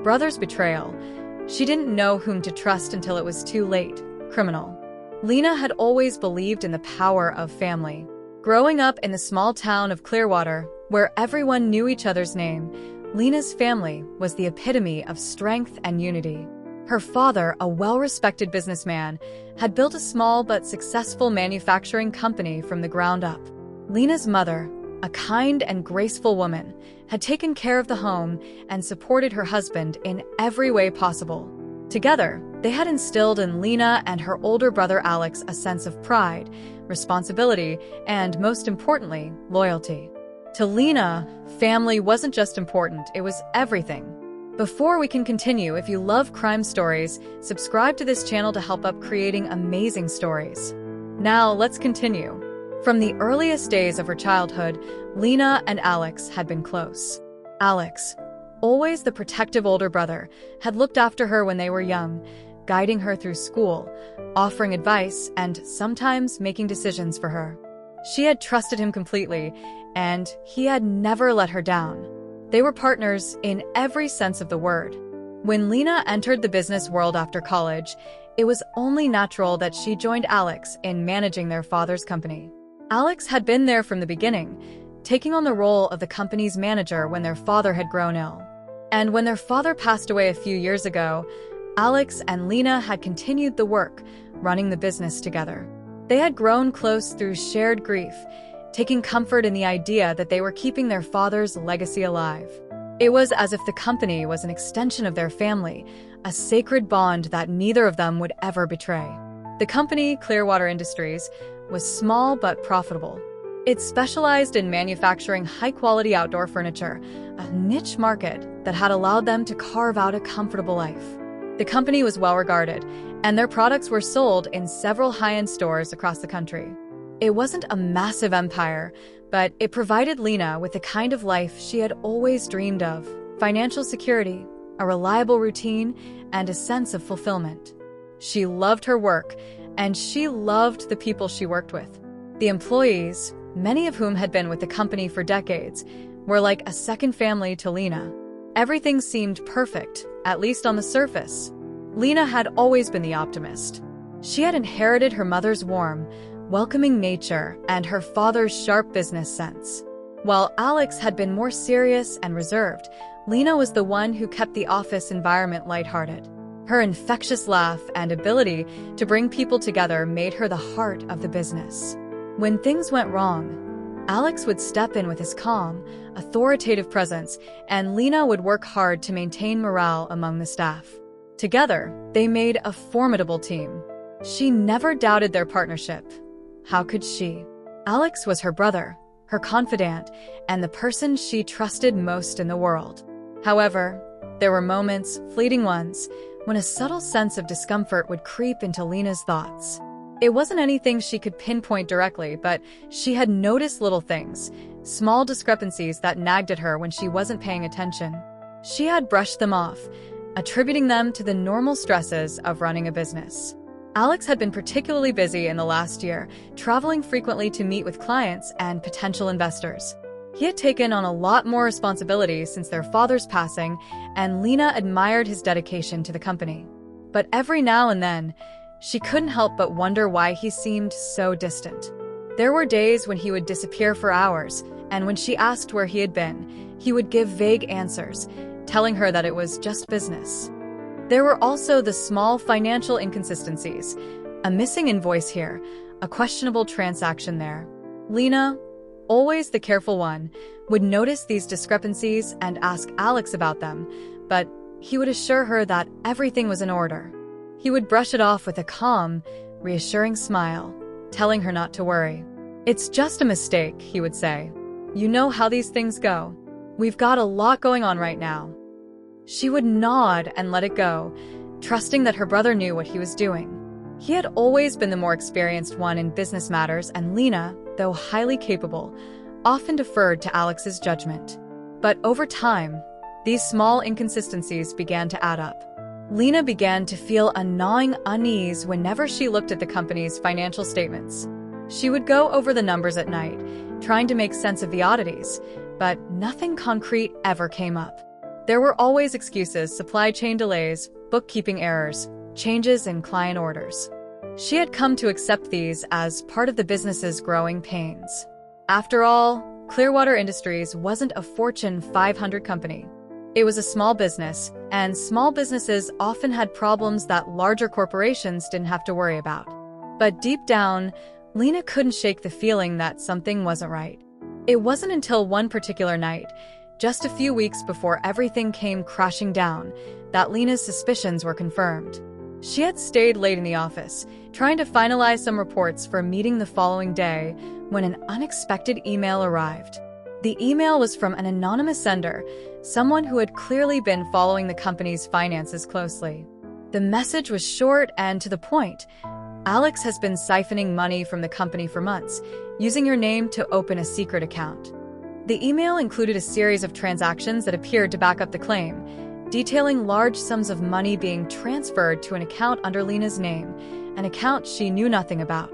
Brother's betrayal. She didn't know whom to trust until it was too late. Criminal. Lena had always believed in the power of family. Growing up in the small town of Clearwater, where everyone knew each other's name, Lena's family was the epitome of strength and unity. Her father, a well-respected businessman, had built a small but successful manufacturing company from the ground up. Lena's mother, a kind and graceful woman, had taken care of the home and supported her husband in every way possible. Together, they had instilled in Lena and her older brother Alex a sense of pride, responsibility, and, most importantly, loyalty. To Lena, family wasn't just important, it was everything. Before we can continue, if you love crime stories, subscribe to this channel to help up creating amazing stories. Now, let's continue. From the earliest days of her childhood, Lena and Alex had been close. Alex, always the protective older brother, had looked after her when they were young, guiding her through school, offering advice, and sometimes making decisions for her. She had trusted him completely, and he had never let her down. They were partners in every sense of the word. When Lena entered the business world after college, it was only natural that she joined Alex in managing their father's company. Alex had been there from the beginning, taking on the role of the company's manager when their father had grown ill. And when their father passed away a few years ago, Alex and Lena had continued the work, running the business together. They had grown close through shared grief, taking comfort in the idea that they were keeping their father's legacy alive. It was as if the company was an extension of their family, a sacred bond that neither of them would ever betray. The company, Clearwater Industries, was small but profitable. It specialized in manufacturing high-quality outdoor furniture, a niche market that had allowed them to carve out a comfortable life. The company was well-regarded, and their products were sold in several high-end stores across the country. It wasn't a massive empire, but it provided Lena with the kind of life she had always dreamed of: financial security, a reliable routine, and a sense of fulfillment. She loved her work, and she loved the people she worked with. The employees, many of whom had been with the company for decades, were like a second family to Lena. Everything seemed perfect, at least on the surface. Lena had always been the optimist. She had inherited her mother's warm, welcoming nature and her father's sharp business sense. While Alex had been more serious and reserved, Lena was the one who kept the office environment lighthearted. Her infectious laugh and ability to bring people together made her the heart of the business. When things went wrong, Alex would step in with his calm, authoritative presence, and Lena would work hard to maintain morale among the staff. Together, they made a formidable team. She never doubted their partnership. How could she? Alex was her brother, her confidant, and the person she trusted most in the world. However, there were moments, fleeting ones, when a subtle sense of discomfort would creep into Lena's thoughts. It wasn't anything she could pinpoint directly, but she had noticed little things, small discrepancies that nagged at her when she wasn't paying attention. She had brushed them off, attributing them to the normal stresses of running a business. Alex had been particularly busy in the last year, traveling frequently to meet with clients and potential investors. He had taken on a lot more responsibility since their father's passing, and Lena admired his dedication to the company. But every now and then, she couldn't help but wonder why he seemed so distant. There were days when he would disappear for hours, and when she asked where he had been, he would give vague answers, telling her that it was just business. There were also the small financial inconsistencies, a missing invoice here, a questionable transaction there. Lena, always the careful one, would notice these discrepancies and ask Alex about them, but he would assure her that everything was in order. He would brush it off with a calm, reassuring smile, telling her not to worry. "It's just a mistake," he would say. "You know how these things go. We've got a lot going on right now." She would nod and let it go, trusting that her brother knew what he was doing. He had always been the more experienced one in business matters, and Lena, though highly capable, often deferred to Alex's judgment. But over time, these small inconsistencies began to add up. Lena began to feel a gnawing unease whenever she looked at the company's financial statements. She would go over the numbers at night, trying to make sense of the oddities, but nothing concrete ever came up. There were always excuses: supply chain delays, bookkeeping errors, changes in client orders. She had come to accept these as part of the business's growing pains. After all, Clearwater Industries wasn't a Fortune 500 company. It was a small business, and small businesses often had problems that larger corporations didn't have to worry about. But deep down, Lena couldn't shake the feeling that something wasn't right. It wasn't until one particular night, just a few weeks before everything came crashing down, that Lena's suspicions were confirmed. She had stayed late in the office, trying to finalize some reports for a meeting the following day, when an unexpected email arrived. The email was from an anonymous sender, someone who had clearly been following the company's finances closely. The message was short and to the point. "Alex has been siphoning money from the company for months, using your name to open a secret account." The email included a series of transactions that appeared to back up the claim, detailing large sums of money being transferred to an account under Lena's name, an account she knew nothing about.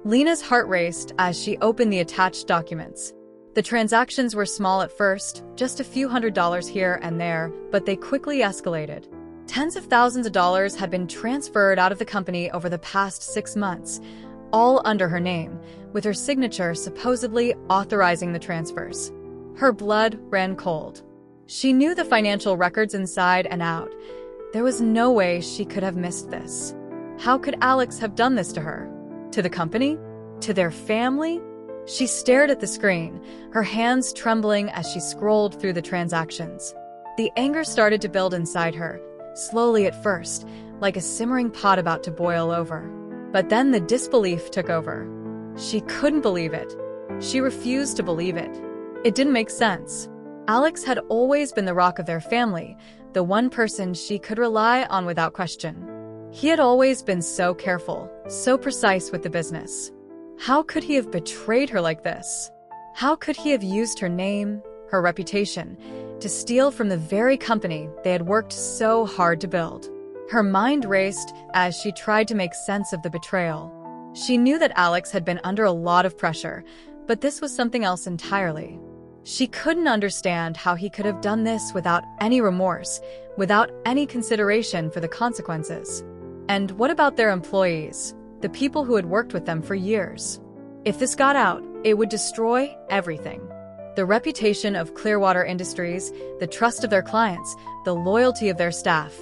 Lena's heart raced as she opened the attached documents. The transactions were small at first, just a few $100s here and there, but they quickly escalated. Tens of thousands of dollars had been transferred out of the company over the past 6 months, all under her name, with her signature supposedly authorizing the transfers. Her blood ran cold. She knew the financial records inside and out. There was no way she could have missed this. How could Alex have done this to her? To the company? To their family? She stared at the screen, her hands trembling as she scrolled through the transactions. The anger started to build inside her, slowly at first, like a simmering pot about to boil over. But then the disbelief took over. She couldn't believe it. She refused to believe it. It didn't make sense. Alex had always been the rock of their family, the one person she could rely on without question. He had always been so careful, so precise with the business. How could he have betrayed her like this? How could he have used her name, her reputation, to steal from the very company they had worked so hard to build? Her mind raced as she tried to make sense of the betrayal. She knew that Alex had been under a lot of pressure, but this was something else entirely. She couldn't understand how he could have done this without any remorse, without any consideration for the consequences. And what about their employees, the people who had worked with them for years? If this got out, it would destroy everything. The reputation of Clearwater Industries, the trust of their clients, the loyalty of their staff,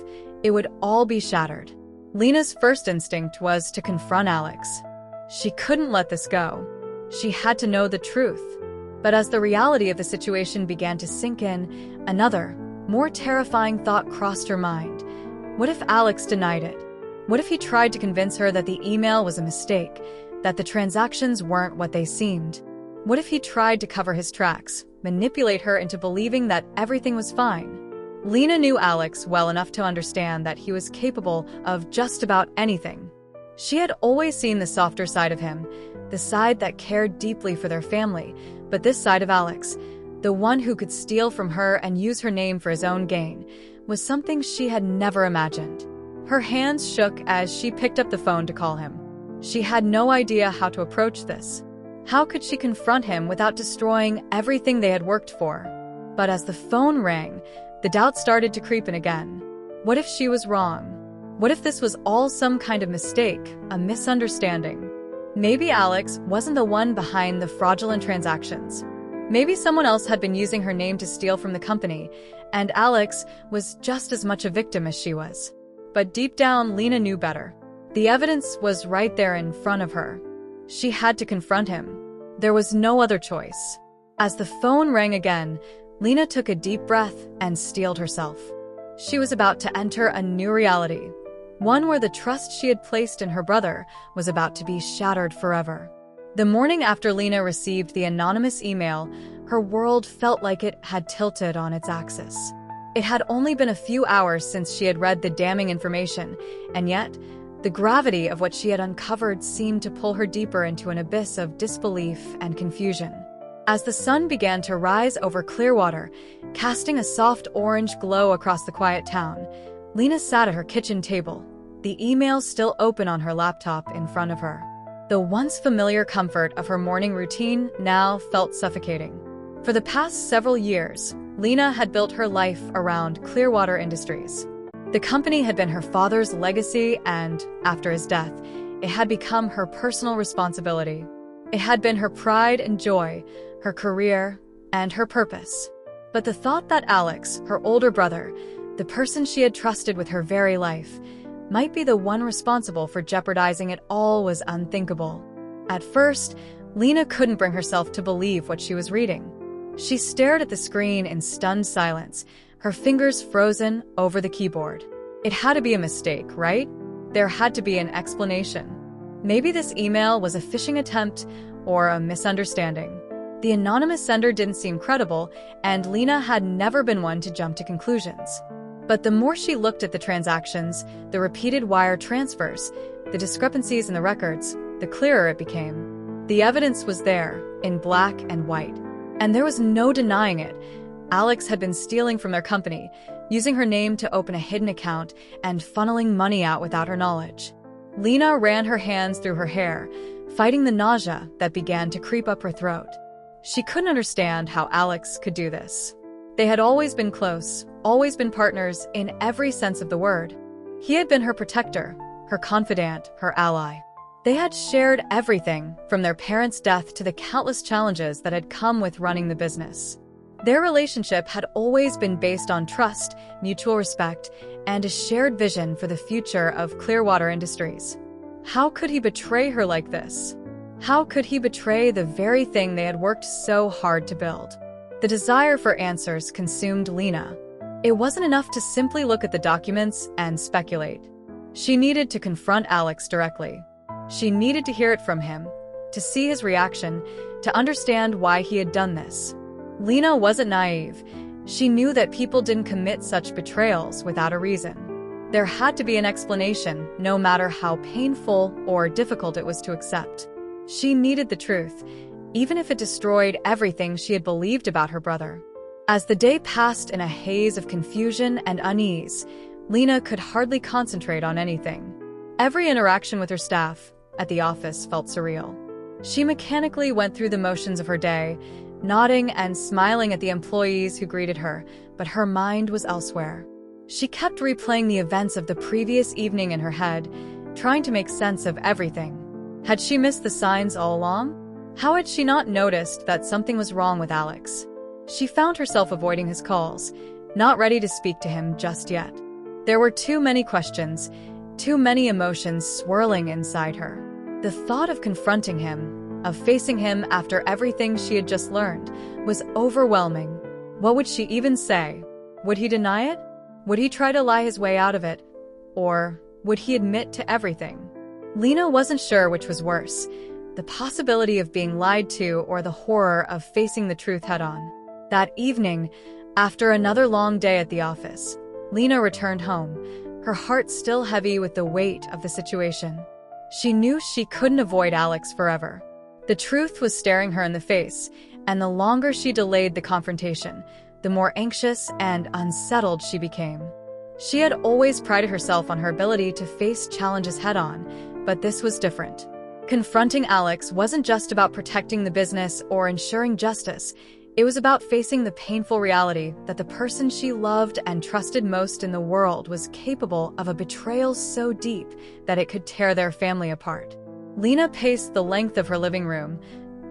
it would all be shattered. Lena's first instinct was to confront Alex. She couldn't let this go. She had to know the truth. But as the reality of the situation began to sink in, another, more terrifying thought crossed her mind. What if Alex denied it? What if he tried to convince her that the email was a mistake, that the transactions weren't what they seemed? What if he tried to cover his tracks, manipulate her into believing that everything was fine? Lena knew Alex well enough to understand that he was capable of just about anything. She had always seen the softer side of him, the side that cared deeply for their family, but this side of Alex, the one who could steal from her and use her name for his own gain, was something she had never imagined. Her hands shook as she picked up the phone to call him. She had no idea how to approach this. How could she confront him without destroying everything they had worked for? But as the phone rang, the doubt started to creep in again. What if she was wrong? What if this was all some kind of mistake, a misunderstanding? Maybe Alex wasn't the one behind the fraudulent transactions. Maybe someone else had been using her name to steal from the company, and Alex was just as much a victim as she was. But deep down, Lena knew better. The evidence was right there in front of her. She had to confront him. There was no other choice. As the phone rang again, Lena took a deep breath and steeled herself. She was about to enter a new reality, one where the trust she had placed in her brother was about to be shattered forever. The morning after Lena received the anonymous email, her world felt like it had tilted on its axis. It had only been a few hours since she had read the damning information, and yet, the gravity of what she had uncovered seemed to pull her deeper into an abyss of disbelief and confusion. As the sun began to rise over Clearwater, casting a soft orange glow across the quiet town, Lena sat at her kitchen table, the email still open on her laptop in front of her. The once familiar comfort of her morning routine now felt suffocating. For the past several years, Lena had built her life around Clearwater Industries. The company had been her father's legacy, and after his death, it had become her personal responsibility. It had been her pride and joy, her career, and her purpose. But the thought that Alex, her older brother, the person she had trusted with her very life, might be the one responsible for jeopardizing it all was unthinkable. At first, Lena couldn't bring herself to believe what she was reading. She stared at the screen in stunned silence, her fingers frozen over the keyboard. It had to be a mistake, right? There had to be an explanation. Maybe this email was a phishing attempt or a misunderstanding. The anonymous sender didn't seem credible, and Lena had never been one to jump to conclusions. But the more she looked at the transactions, the repeated wire transfers, the discrepancies in the records, the clearer it became. The evidence was there, in black and white. And there was no denying it. Alex had been stealing from their company, using her name to open a hidden account and funneling money out without her knowledge. Lena ran her hands through her hair, fighting the nausea that began to creep up her throat. She couldn't understand how Alex could do this. They had always been close, always been partners in every sense of the word. He had been her protector, her confidant, her ally. They had shared everything, from their parents' death to the countless challenges that had come with running the business. Their relationship had always been based on trust, mutual respect, and a shared vision for the future of Clearwater Industries. How could he betray her like this? How could he betray the very thing they had worked so hard to build? The desire for answers consumed Lena. It wasn't enough to simply look at the documents and speculate. She needed to confront Alex directly. She needed to hear it from him, to see his reaction, to understand why he had done this. Lena wasn't naive. She knew that people didn't commit such betrayals without a reason. There had to be an explanation, no matter how painful or difficult it was to accept. She needed the truth, even if it destroyed everything she had believed about her brother. As the day passed in a haze of confusion and unease, Lena could hardly concentrate on anything. Every interaction with her staff at the office felt surreal. She mechanically went through the motions of her day, nodding and smiling at the employees who greeted her, but her mind was elsewhere. She kept replaying the events of the previous evening in her head, trying to make sense of everything. Had she missed the signs all along? How had she not noticed that something was wrong with Alex? She found herself avoiding his calls, not ready to speak to him just yet. There were too many questions, too many emotions swirling inside her. The thought of confronting him, of facing him after everything she had just learned, was overwhelming. What would she even say? Would he deny it? Would he try to lie his way out of it? Or would he admit to everything? Lena wasn't sure which was worse, the possibility of being lied to or the horror of facing the truth head-on. That evening, after another long day at the office, Lena returned home, her heart still heavy with the weight of the situation. She knew she couldn't avoid Alex forever. The truth was staring her in the face, and the longer she delayed the confrontation, the more anxious and unsettled she became. She had always prided herself on her ability to face challenges head-on, but this was different. Confronting Alex wasn't just about protecting the business or ensuring justice. It was about facing the painful reality that the person she loved and trusted most in the world was capable of a betrayal so deep that it could tear their family apart. Lena paced the length of her living room,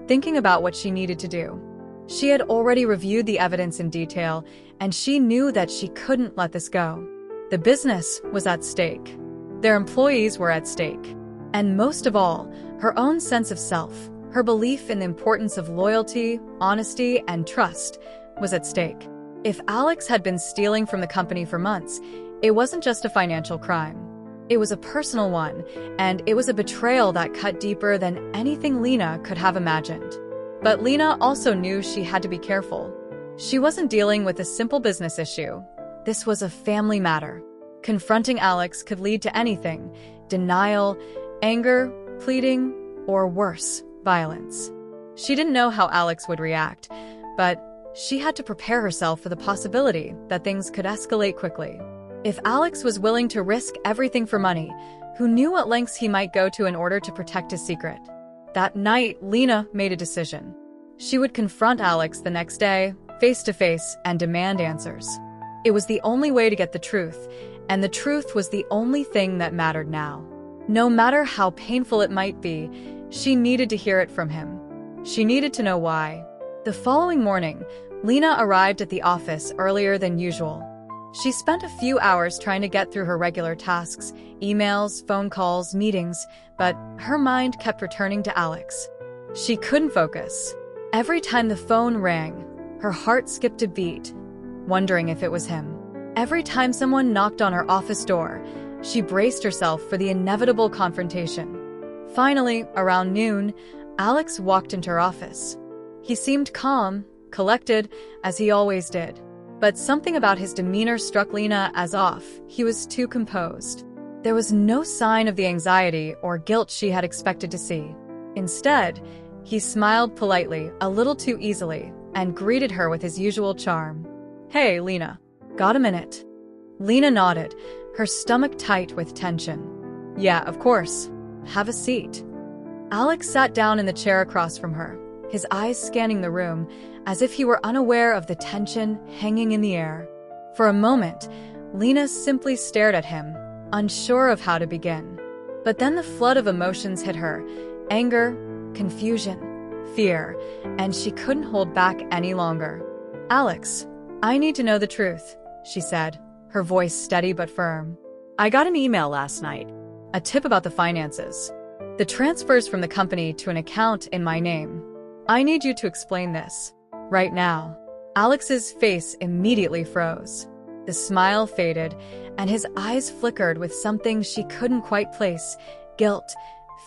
thinking about what she needed to do. She had already reviewed the evidence in detail, and she knew that she couldn't let this go. The business was at stake. Their employees were at stake. And most of all, her own sense of self. Her belief in the importance of loyalty, honesty, and trust was at stake. If Alex had been stealing from the company for months, it wasn't just a financial crime. It was a personal one, and it was a betrayal that cut deeper than anything Lena could have imagined. But Lena also knew she had to be careful. She wasn't dealing with a simple business issue. This was a family matter. Confronting Alex could lead to anything: denial, anger, pleading, or worse, violence. She didn't know how Alex would react, but she had to prepare herself for the possibility that things could escalate quickly. If Alex was willing to risk everything for money, who knew what lengths he might go to in order to protect his secret? That night, Lena made a decision. She would confront Alex the next day, face to face, and demand answers. It was the only way to get the truth, and the truth was the only thing that mattered now. No matter how painful it might be, she needed to hear it from him. She needed to know why. The following morning, Lena arrived at the office earlier than usual. She spent a few hours trying to get through her regular tasks, emails, phone calls, meetings, but her mind kept returning to Alex. She couldn't focus. Every time the phone rang, her heart skipped a beat, wondering if it was him. Every time someone knocked on her office door, she braced herself for the inevitable confrontation. Finally, around noon, Alex walked into her office. He seemed calm, collected, as he always did. But something about his demeanor struck Lena as off. He was too composed. There was no sign of the anxiety or guilt she had expected to see. Instead, he smiled politely, a little too easily, and greeted her with his usual charm. "Hey, Lena. Got a minute?" Lena nodded, her stomach tight with tension. "Yeah, of course. Have a seat." Alex sat down in the chair across from her, his eyes scanning the room, as if he were unaware of the tension hanging in the air. For a moment, Lena simply stared at him, unsure of how to begin. But then the flood of emotions hit her: anger, confusion, fear, and she couldn't hold back any longer. "Alex, I need to know the truth," she said, her voice steady but firm. "I got an email last night. A tip about the finances. The transfers from the company to an account in my name. I need you to explain this. Right now." Alex's face immediately froze. The smile faded, and his eyes flickered with something she couldn't quite place: guilt,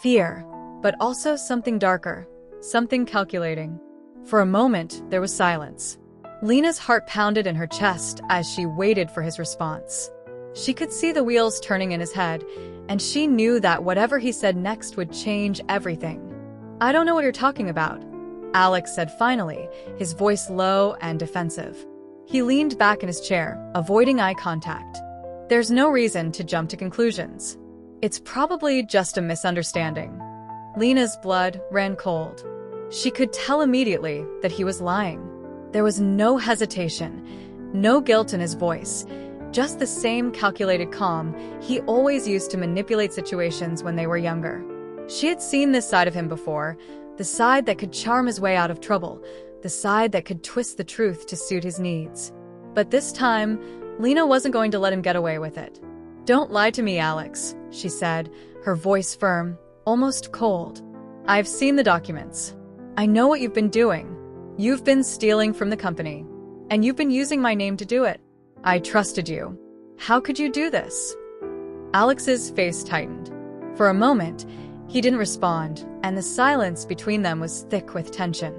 fear, but also something darker, something calculating. For a moment, there was silence. Lena's heart pounded in her chest as she waited for his response. She could see the wheels turning in his head, and she knew that whatever he said next would change everything. "I don't know what you're talking about," Alex said finally, his voice low and defensive. He leaned back in his chair, avoiding eye contact. "There's no reason to jump to conclusions. It's probably just a misunderstanding." Lena's blood ran cold. She could tell immediately that he was lying. There was no hesitation, no guilt in his voice, just the same calculated calm he always used to manipulate situations when they were younger. She had seen this side of him before, the side that could charm his way out of trouble, the side that could twist the truth to suit his needs. But this time, Lena wasn't going to let him get away with it. "Don't lie to me, Alex," she said, her voice firm, almost cold. "I've seen the documents. I know what you've been doing. You've been stealing from the company, and you've been using my name to do it. I trusted you. How could you do this?" Alex's face tightened. For a moment, he didn't respond, and the silence between them was thick with tension.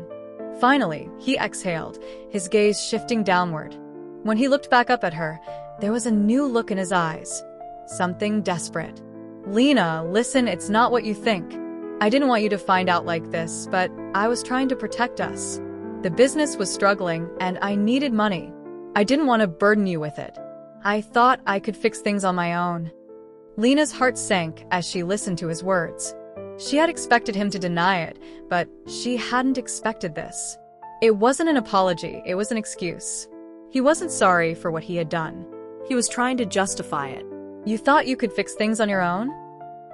Finally, he exhaled, his gaze shifting downward. When he looked back up at her, there was a new look in his eyes, something desperate. "Lena, listen, it's not what you think. I didn't want you to find out like this, but I was trying to protect us. The business was struggling, and I needed money. I didn't want to burden you with it. I thought I could fix things on my own." Lena's heart sank as she listened to his words. She had expected him to deny it, but she hadn't expected this. It wasn't an apology, it was an excuse. He wasn't sorry for what he had done. He was trying to justify it. "You thought you could fix things on your own?"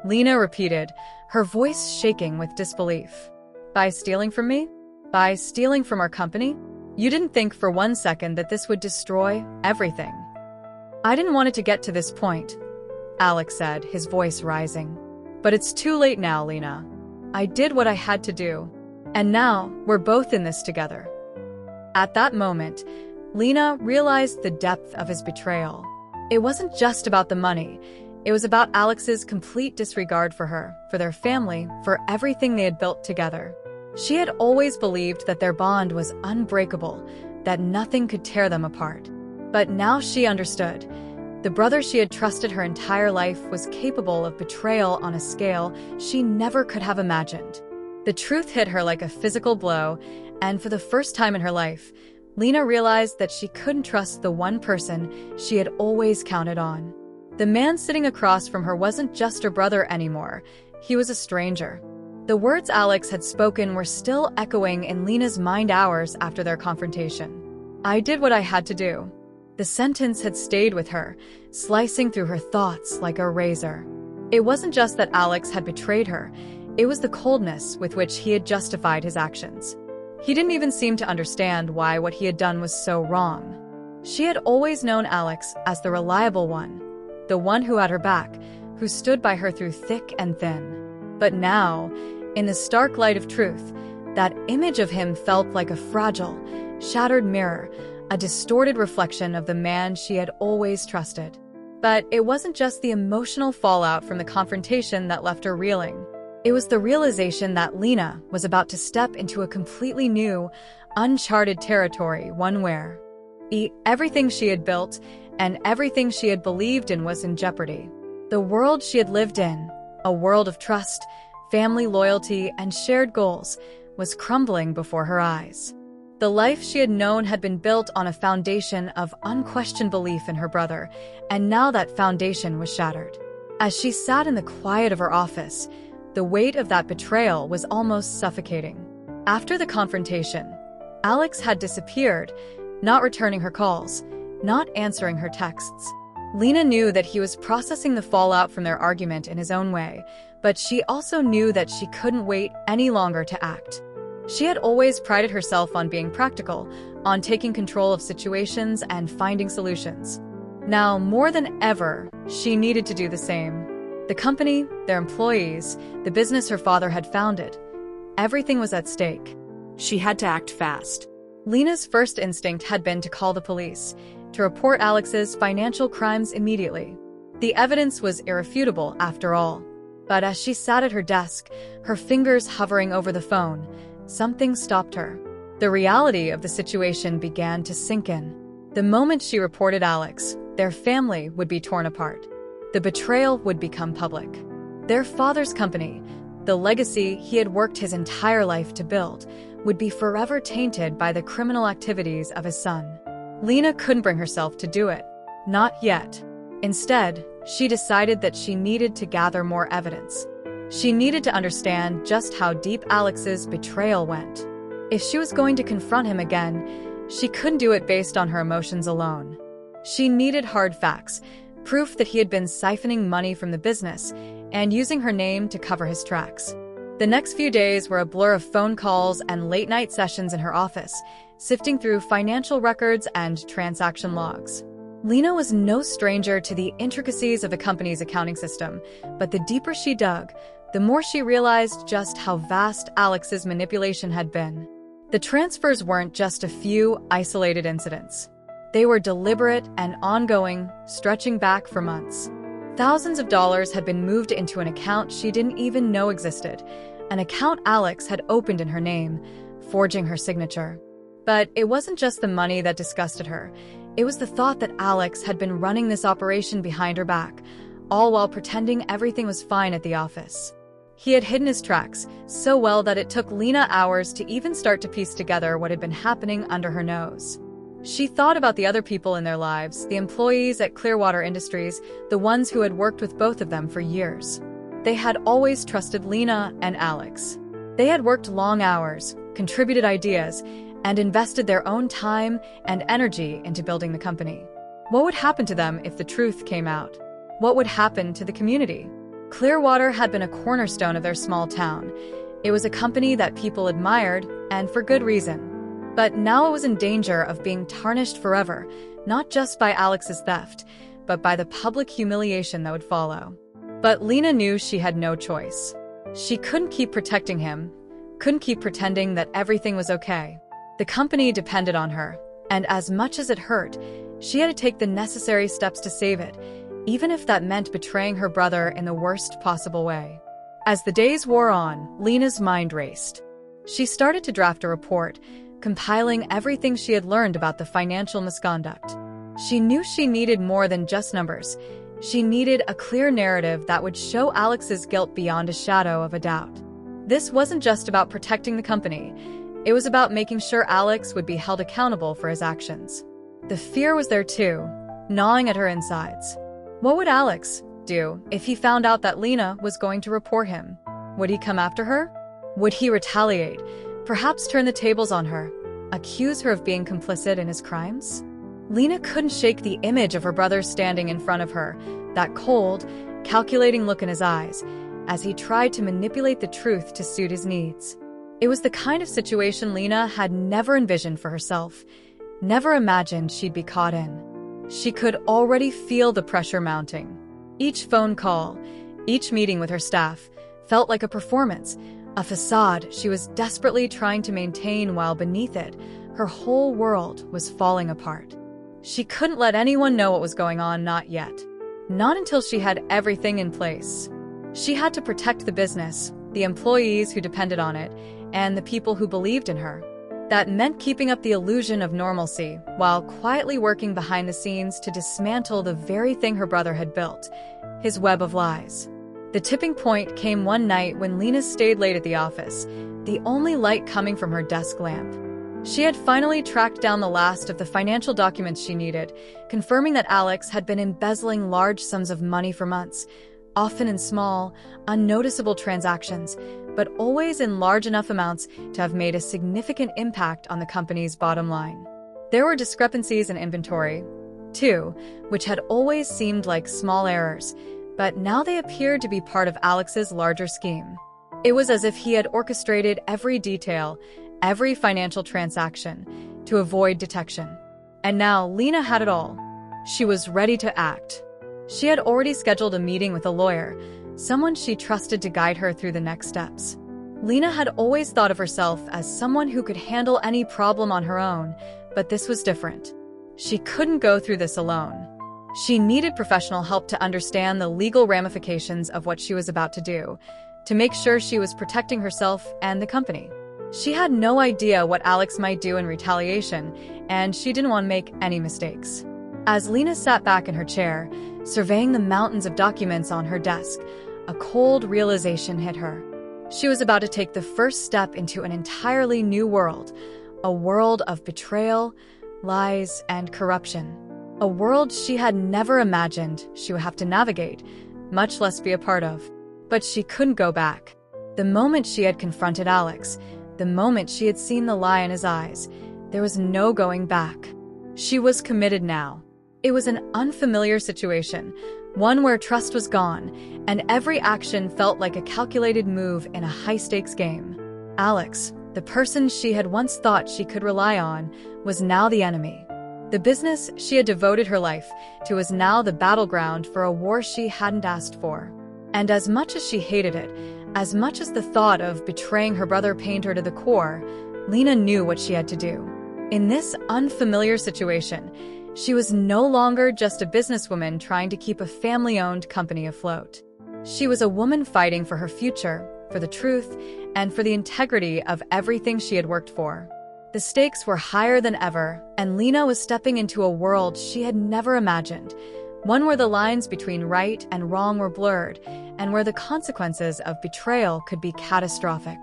Lena repeated, her voice shaking with disbelief. "By stealing from me? By stealing from our company? You didn't think for one second that this would destroy everything." "I didn't want it to get to this point," Alex said, his voice rising. "But it's too late now, Lena. I did what I had to do. And now, we're both in this together." At that moment, Lena realized the depth of his betrayal. It wasn't just about the money. It was about Alex's complete disregard for her, for their family, for everything they had built together. She had always believed that their bond was unbreakable, that nothing could tear them apart. But now she understood. The brother she had trusted her entire life was capable of betrayal on a scale she never could have imagined. The truth hit her like a physical blow, and for the first time in her life, Lena realized that she couldn't trust the one person she had always counted on. The man sitting across from her wasn't just her brother anymore. He was a stranger. The words Alex had spoken were still echoing in Lena's mind hours after their confrontation. I did what I had to do." The sentence had stayed with her, slicing through her thoughts like a razor. It wasn't just that Alex had betrayed her, it was the coldness with which he had justified his actions. He didn't even seem to understand why what he had done was so wrong. She had always known Alex as the reliable one, the one who had her back, who stood by her through thick and thin. But now, in the stark light of truth, that image of him felt like a fragile, shattered mirror, a distorted reflection of the man she had always trusted. But it wasn't just the emotional fallout from the confrontation that left her reeling. It was the realization that Lena was about to step into a completely new, uncharted territory, one where everything she had built and everything she had believed in was in jeopardy. The world she had lived in, a world of trust, family loyalty, and shared goals, was crumbling before her eyes. The life she had known had been built on a foundation of unquestioned belief in her brother, and now that foundation was shattered. As she sat in the quiet of her office, the weight of that betrayal was almost suffocating. After the confrontation, Alex had disappeared, not returning her calls, not answering her texts. Lena knew that he was processing the fallout from their argument in his own way, but she also knew that she couldn't wait any longer to act. She had always prided herself on being practical, on taking control of situations and finding solutions. Now, more than ever, she needed to do the same. The company, their employees, the business her father had founded, everything was at stake. She had to act fast. Lena's first instinct had been to call the police, to report Alex's financial crimes immediately. The evidence was irrefutable, after all. But as she sat at her desk, her fingers hovering over the phone, something stopped her. The reality of the situation began to sink in. The moment she reported Alex, their family would be torn apart. The betrayal would become public. Their father's company, the legacy he had worked his entire life to build, would be forever tainted by the criminal activities of his son. Lena couldn't bring herself to do it. Not yet. Instead, she decided that she needed to gather more evidence. She needed to understand just how deep Alex's betrayal went. If she was going to confront him again, she couldn't do it based on her emotions alone. She needed hard facts, proof that he had been siphoning money from the business and using her name to cover his tracks. The next few days were a blur of phone calls and late-night sessions in her office, sifting through financial records and transaction logs. Lena was no stranger to the intricacies of the company's accounting system, but the deeper she dug, the more she realized just how vast Alex's manipulation had been. The transfers weren't just a few isolated incidents. They were deliberate and ongoing, stretching back for months. Thousands of dollars had been moved into an account she didn't even know existed, an account Alex had opened in her name, forging her signature. But it wasn't just the money that disgusted her. It was the thought that Alex had been running this operation behind her back, all while pretending everything was fine at the office. He had hidden his tracks so well that it took Lena hours to even start to piece together what had been happening under her nose. She thought about the other people in their lives, the employees at Clearwater Industries, the ones who had worked with both of them for years. They had always trusted Lena and Alex. They had worked long hours, contributed ideas, and invested their own time and energy into building the company. What would happen to them if the truth came out? What would happen to the community? Clearwater had been a cornerstone of their small town. It was a company that people admired, and for good reason. But now it was in danger of being tarnished forever, not just by Alex's theft, but by the public humiliation that would follow. But Lena knew she had no choice. She couldn't keep protecting him, couldn't keep pretending that everything was okay. The company depended on her, and as much as it hurt, she had to take the necessary steps to save it, even if that meant betraying her brother in the worst possible way. As the days wore on, Lena's mind raced. She started to draft a report, compiling everything she had learned about the financial misconduct. She knew she needed more than just numbers. She needed a clear narrative that would show Alex's guilt beyond a shadow of a doubt. This wasn't just about protecting the company. It was about making sure Alex would be held accountable for his actions. The fear was there too, gnawing at her insides. What would Alex do if he found out that Lena was going to report him? Would he come after her? Would he retaliate, perhaps turn the tables on her? Accuse her of being complicit in his crimes? Lena couldn't shake the image of her brother standing in front of her, that cold, calculating look in his eyes, as he tried to manipulate the truth to suit his needs. It was the kind of situation Lena had never envisioned for herself, never imagined she'd be caught in. She could already feel the pressure mounting. Each phone call, each meeting with her staff, felt like a performance, a facade she was desperately trying to maintain while beneath it, her whole world was falling apart. She couldn't let anyone know what was going on, not yet. Not until she had everything in place. She had to protect the business, the employees who depended on it, and the people who believed in her. That meant keeping up the illusion of normalcy while quietly working behind the scenes to dismantle the very thing her brother had built, his web of lies. The tipping point came one night when Lena stayed late at the office, the only light coming from her desk lamp. She had finally tracked down the last of the financial documents she needed, confirming that Alex had been embezzling large sums of money for months, often in small, unnoticeable transactions, but always in large enough amounts to have made a significant impact on the company's bottom line. There were discrepancies in inventory, too, which had always seemed like small errors, but now they appeared to be part of Alex's larger scheme. It was as if he had orchestrated every detail, every financial transaction, to avoid detection. And now Lena had it all. She was ready to act. She had already scheduled a meeting with a lawyer, someone she trusted to guide her through the next steps. Lena had always thought of herself as someone who could handle any problem on her own, but this was different. She couldn't go through this alone. She needed professional help to understand the legal ramifications of what she was about to do, to make sure she was protecting herself and the company. She had no idea what Alex might do in retaliation, and she didn't want to make any mistakes. As Lena sat back in her chair, surveying the mountains of documents on her desk, a cold realization hit her. She was about to take the first step into an entirely new world, a world of betrayal, lies, and corruption. A world she had never imagined she would have to navigate, much less be a part of. But she couldn't go back. The moment she had confronted Alex, the moment she had seen the lie in his eyes, there was no going back. She was committed now. It was an unfamiliar situation, one where trust was gone, and every action felt like a calculated move in a high-stakes game. Alex, the person she had once thought she could rely on, was now the enemy. The business she had devoted her life to was now the battleground for a war she hadn't asked for. And as much as she hated it, as much as the thought of betraying her brother pained her to the core, Lena knew what she had to do. In this unfamiliar situation, she was no longer just a businesswoman trying to keep a family-owned company afloat. She was a woman fighting for her future, for the truth, and for the integrity of everything she had worked for. The stakes were higher than ever, and Lena was stepping into a world she had never imagined, one where the lines between right and wrong were blurred, and where the consequences of betrayal could be catastrophic.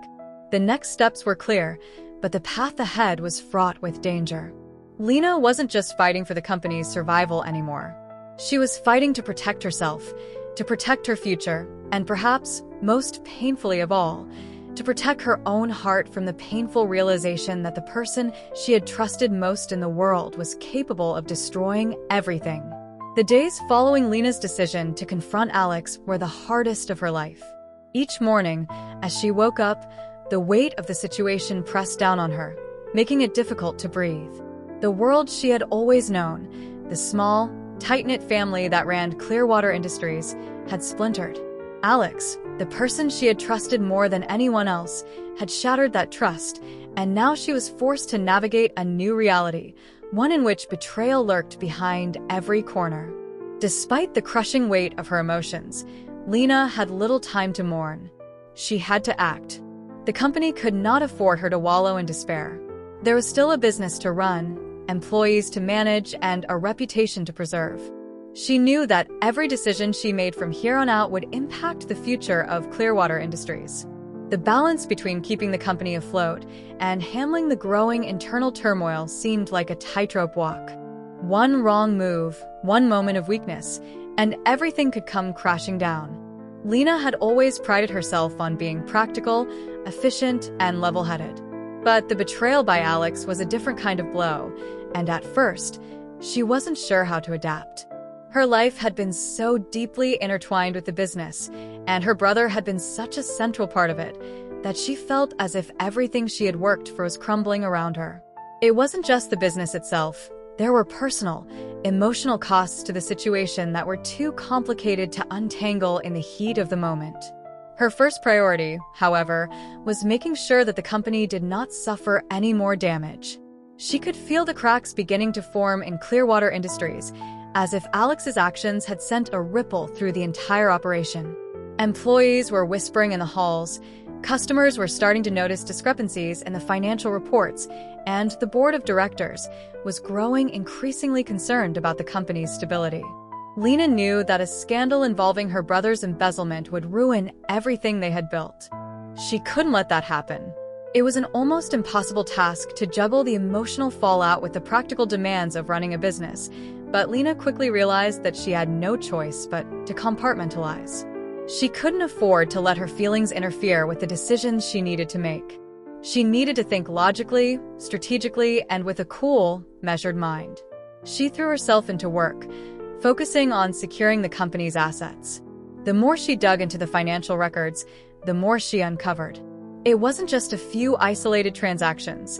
The next steps were clear, but the path ahead was fraught with danger. Lena wasn't just fighting for the company's survival anymore. She was fighting to protect herself, to protect her future, and perhaps, most painfully of all, to protect her own heart from the painful realization that the person she had trusted most in the world was capable of destroying everything. The days following Lena's decision to confront Alex were the hardest of her life. Each morning, as she woke up, the weight of the situation pressed down on her, making it difficult to breathe. The world she had always known, the small, tight-knit family that ran Clearwater Industries, had splintered. Alex, the person she had trusted more than anyone else, had shattered that trust, and now she was forced to navigate a new reality, one in which betrayal lurked behind every corner. Despite the crushing weight of her emotions, Lena had little time to mourn. She had to act. The company could not afford her to wallow in despair. There was still a business to run, employees to manage, and a reputation to preserve. She knew that every decision she made from here on out would impact the future of Clearwater Industries. The balance between keeping the company afloat and handling the growing internal turmoil seemed like a tightrope walk. One wrong move, one moment of weakness, and everything could come crashing down. Lena had always prided herself on being practical, efficient, and level-headed. But the betrayal by Alex was a different kind of blow, and at first, she wasn't sure how to adapt. Her life had been so deeply intertwined with the business, and her brother had been such a central part of it, that she felt as if everything she had worked for was crumbling around her. It wasn't just the business itself. There were personal, emotional costs to the situation that were too complicated to untangle in the heat of the moment. Her first priority, however, was making sure that the company did not suffer any more damage. She could feel the cracks beginning to form in Clearwater Industries, as if Alex's actions had sent a ripple through the entire operation. Employees were whispering in the halls, customers were starting to notice discrepancies in the financial reports, and the board of directors was growing increasingly concerned about the company's stability. Lena knew that a scandal involving her brother's embezzlement would ruin everything they had built. She couldn't let that happen. It was an almost impossible task to juggle the emotional fallout with the practical demands of running a business, but Lena quickly realized that she had no choice but to compartmentalize. She couldn't afford to let her feelings interfere with the decisions she needed to make. She needed to think logically, strategically, and with a cool, measured mind. She threw herself into work, focusing on securing the company's assets. The more she dug into the financial records, the more she uncovered. It wasn't just a few isolated transactions.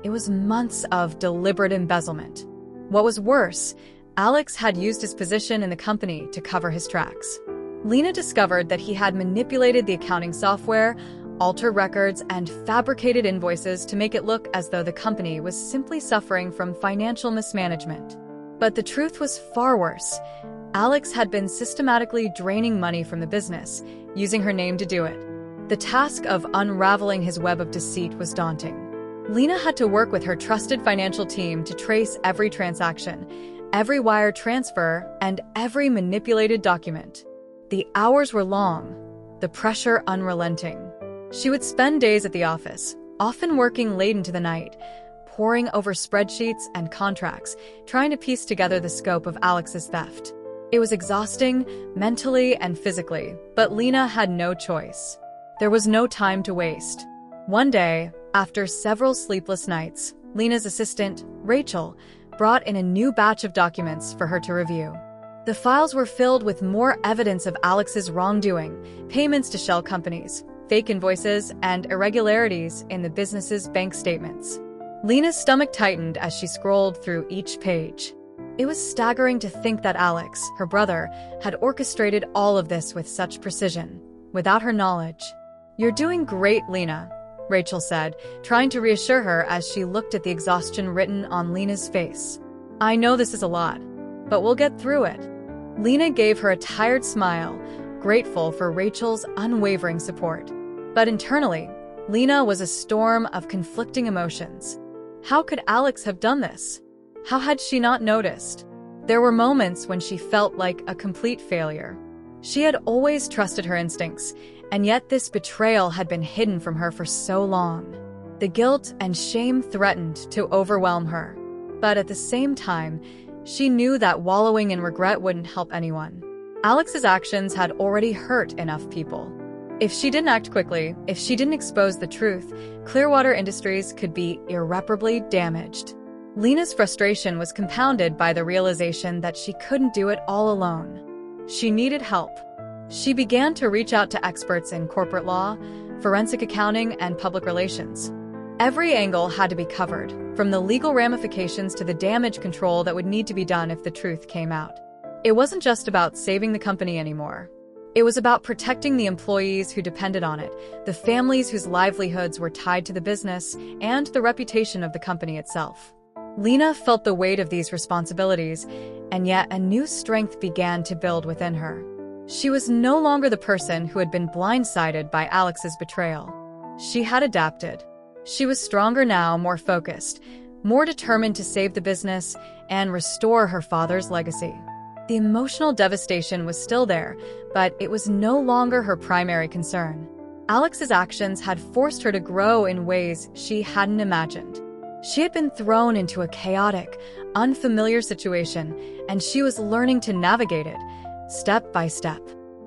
It was months of deliberate embezzlement. What was worse, Alex had used his position in the company to cover his tracks. Lena discovered that he had manipulated the accounting software, altered records, and fabricated invoices to make it look as though the company was simply suffering from financial mismanagement. But the truth was far worse. Alex had been systematically draining money from the business, using her name to do it. The task of unraveling his web of deceit was daunting. Lena had to work with her trusted financial team to trace every transaction, every wire transfer, and every manipulated document. The hours were long, the pressure unrelenting. She would spend days at the office, often working late into the night, poring over spreadsheets and contracts, trying to piece together the scope of Alex's theft. It was exhausting, mentally and physically, but Lena had no choice. There was no time to waste. One day, after several sleepless nights, Lena's assistant, Rachel, brought in a new batch of documents for her to review. The files were filled with more evidence of Alex's wrongdoing, payments to shell companies, fake invoices, and irregularities in the business's bank statements. Lena's stomach tightened as she scrolled through each page. It was staggering to think that Alex, her brother, had orchestrated all of this with such precision, without her knowledge. "You're doing great, Lena," Rachel said, trying to reassure her as she looked at the exhaustion written on Lena's face. "I know this is a lot, but we'll get through it." Lena gave her a tired smile, grateful for Rachel's unwavering support. But internally, Lena was a storm of conflicting emotions. How could Alex have done this? How had she not noticed? There were moments when she felt like a complete failure. She had always trusted her instincts, and yet this betrayal had been hidden from her for so long. The guilt and shame threatened to overwhelm her. But at the same time, she knew that wallowing in regret wouldn't help anyone. Alex's actions had already hurt enough people. If she didn't act quickly, if she didn't expose the truth, Clearwater Industries could be irreparably damaged. Lena's frustration was compounded by the realization that she couldn't do it all alone. She needed help. She began to reach out to experts in corporate law, forensic accounting, and public relations. Every angle had to be covered, from the legal ramifications to the damage control that would need to be done if the truth came out. It wasn't just about saving the company anymore. It was about protecting the employees who depended on it, the families whose livelihoods were tied to the business, and the reputation of the company itself. Lena felt the weight of these responsibilities, and yet a new strength began to build within her. She was no longer the person who had been blindsided by Alex's betrayal. She had adapted. She was stronger now, more focused, more determined to save the business and restore her father's legacy. The emotional devastation was still there, but it was no longer her primary concern. Alex's actions had forced her to grow in ways she hadn't imagined. She had been thrown into a chaotic, unfamiliar situation, and she was learning to navigate it, step by step.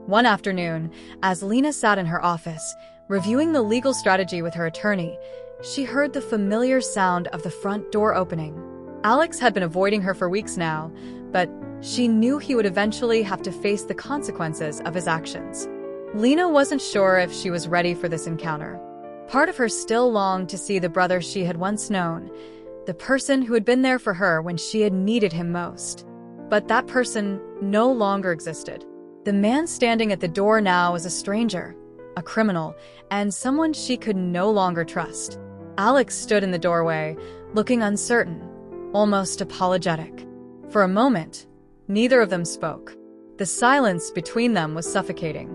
One afternoon, as Lena sat in her office, reviewing the legal strategy with her attorney, she heard the familiar sound of the front door opening. Alex had been avoiding her for weeks now, but she knew he would eventually have to face the consequences of his actions. Lena wasn't sure if she was ready for this encounter. Part of her still longed to see the brother she had once known, the person who had been there for her when she had needed him most. But that person no longer existed. The man standing at the door now was a stranger, a criminal, and someone she could no longer trust. Alex stood in the doorway, looking uncertain, almost apologetic. For a moment, neither of them spoke. The silence between them was suffocating.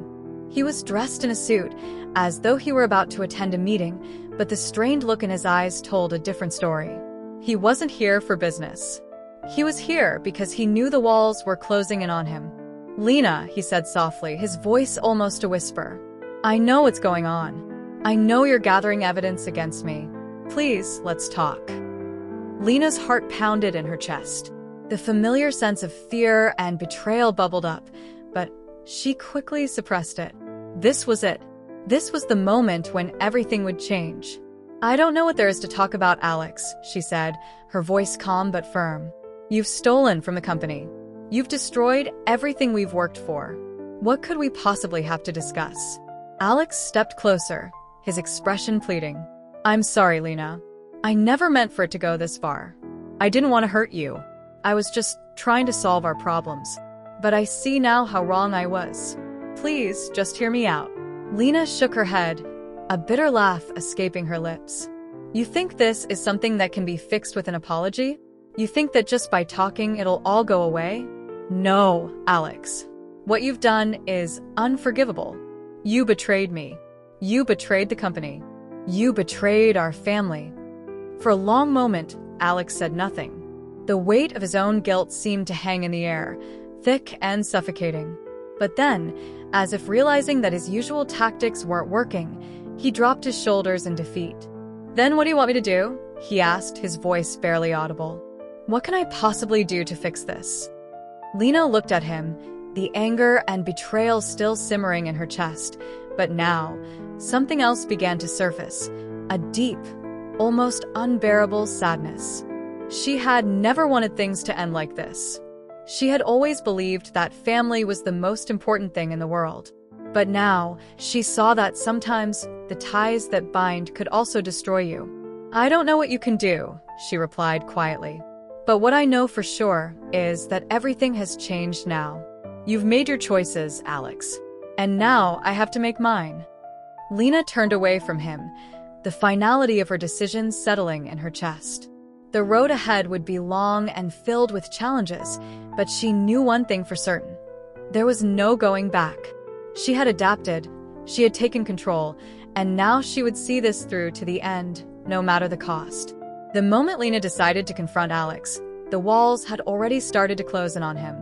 He was dressed in a suit, as though he were about to attend a meeting, but the strained look in his eyes told a different story. He wasn't here for business. He was here because he knew the walls were closing in on him. "Lena," he said softly, his voice almost a whisper. "I know what's going on. I know you're gathering evidence against me. Please, let's talk." Lena's heart pounded in her chest. The familiar sense of fear and betrayal bubbled up, but she quickly suppressed it. This was it. This was the moment when everything would change. "I don't know what there is to talk about, Alex," she said, her voice calm but firm. "You've stolen from the company. You've destroyed everything we've worked for. What could we possibly have to discuss?" Alex stepped closer, his expression pleading. "I'm sorry, Lena. I never meant for it to go this far. I didn't want to hurt you. I was just trying to solve our problems. But I see now how wrong I was. Please, just hear me out." Lena shook her head, a bitter laugh escaping her lips. "You think this is something that can be fixed with an apology? You think that just by talking it'll all go away? No, Alex. What you've done is unforgivable. You betrayed me. You betrayed the company. You betrayed our family." For a long moment, Alex said nothing. The weight of his own guilt seemed to hang in the air, thick and suffocating. But then, as if realizing that his usual tactics weren't working, he dropped his shoulders in defeat. "Then what do you want me to do?" he asked, his voice barely audible. "What can I possibly do to fix this?" Lena looked at him, the anger and betrayal still simmering in her chest. But now, something else began to surface, a deep, almost unbearable sadness. She had never wanted things to end like this. She had always believed that family was the most important thing in the world. But now, she saw that sometimes the ties that bind could also destroy you. "I don't know what you can do," she replied quietly. "But what I know for sure is that everything has changed now. You've made your choices, Alex. And now I have to make mine." Lena turned away from him, the finality of her decision settling in her chest. The road ahead would be long and filled with challenges, but she knew one thing for certain. There was no going back. She had adapted, she had taken control, and now she would see this through to the end, no matter the cost. The moment Lena decided to confront Alex, the walls had already started to close in on him.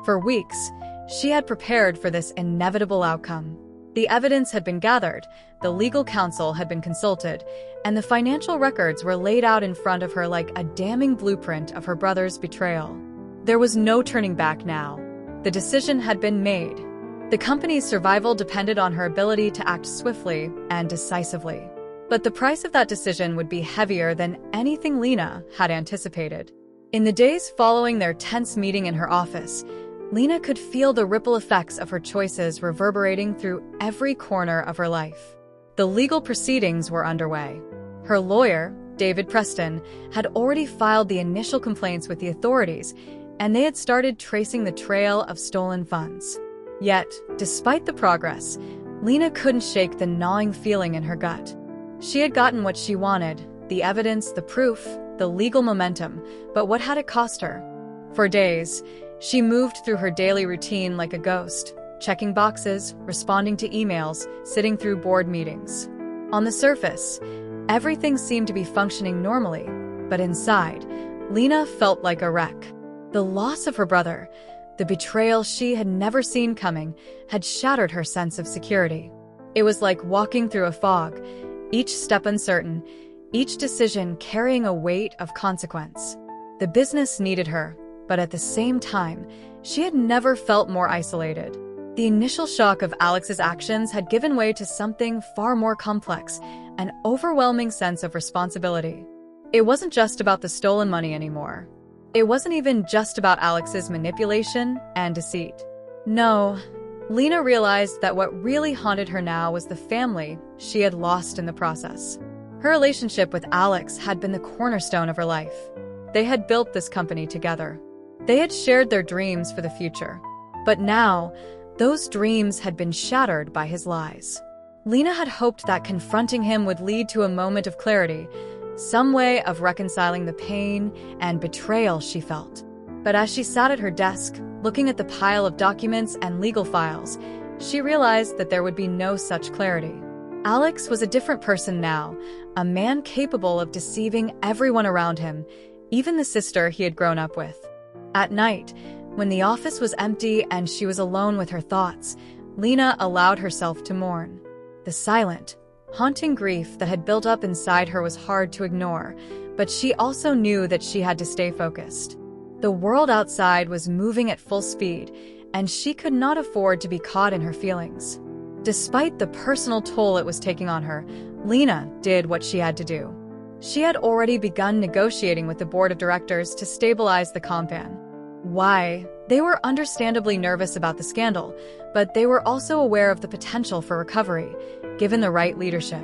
For weeks, she had prepared for this inevitable outcome. The evidence had been gathered, the legal counsel had been consulted, and the financial records were laid out in front of her like a damning blueprint of her brother's betrayal. There was no turning back now. The decision had been made. The company's survival depended on her ability to act swiftly and decisively. But the price of that decision would be heavier than anything Lena had anticipated. In the days following their tense meeting in her office, Lena could feel the ripple effects of her choices reverberating through every corner of her life. The legal proceedings were underway. Her lawyer, David Preston, had already filed the initial complaints with the authorities, and they had started tracing the trail of stolen funds. Yet, despite the progress, Lena couldn't shake the gnawing feeling in her gut. She had gotten what she wanted, the evidence, the proof, the legal momentum, but what had it cost her? For days, she moved through her daily routine like a ghost, checking boxes, responding to emails, sitting through board meetings. On the surface, everything seemed to be functioning normally, but inside, Lena felt like a wreck. The loss of her brother, the betrayal she had never seen coming, had shattered her sense of security. It was like walking through a fog, each step uncertain, each decision carrying a weight of consequence. The business needed her, but at the same time, she had never felt more isolated. The initial shock of Alex's actions had given way to something far more complex, an overwhelming sense of responsibility. It wasn't just about the stolen money anymore. It wasn't even just about Alex's manipulation and deceit. No, Lena realized that what really haunted her now was the family she had lost in the process. Her relationship with Alex had been the cornerstone of her life. They had built this company together. They had shared their dreams for the future. But now, those dreams had been shattered by his lies. Lena had hoped that confronting him would lead to a moment of clarity, some way of reconciling the pain and betrayal she felt. But as she sat at her desk, looking at the pile of documents and legal files, she realized that there would be no such clarity. Alex was a different person now, a man capable of deceiving everyone around him, even the sister he had grown up with. At night, when the office was empty and she was alone with her thoughts, Lena allowed herself to mourn. The silent, haunting grief that had built up inside her was hard to ignore, but she also knew that she had to stay focused. The world outside was moving at full speed, and she could not afford to be caught in her feelings. Despite the personal toll it was taking on her, Lena did what she had to do. She had already begun negotiating with the board of directors to stabilize the compound. Why? They were understandably nervous about the scandal, but they were also aware of the potential for recovery, given the right leadership.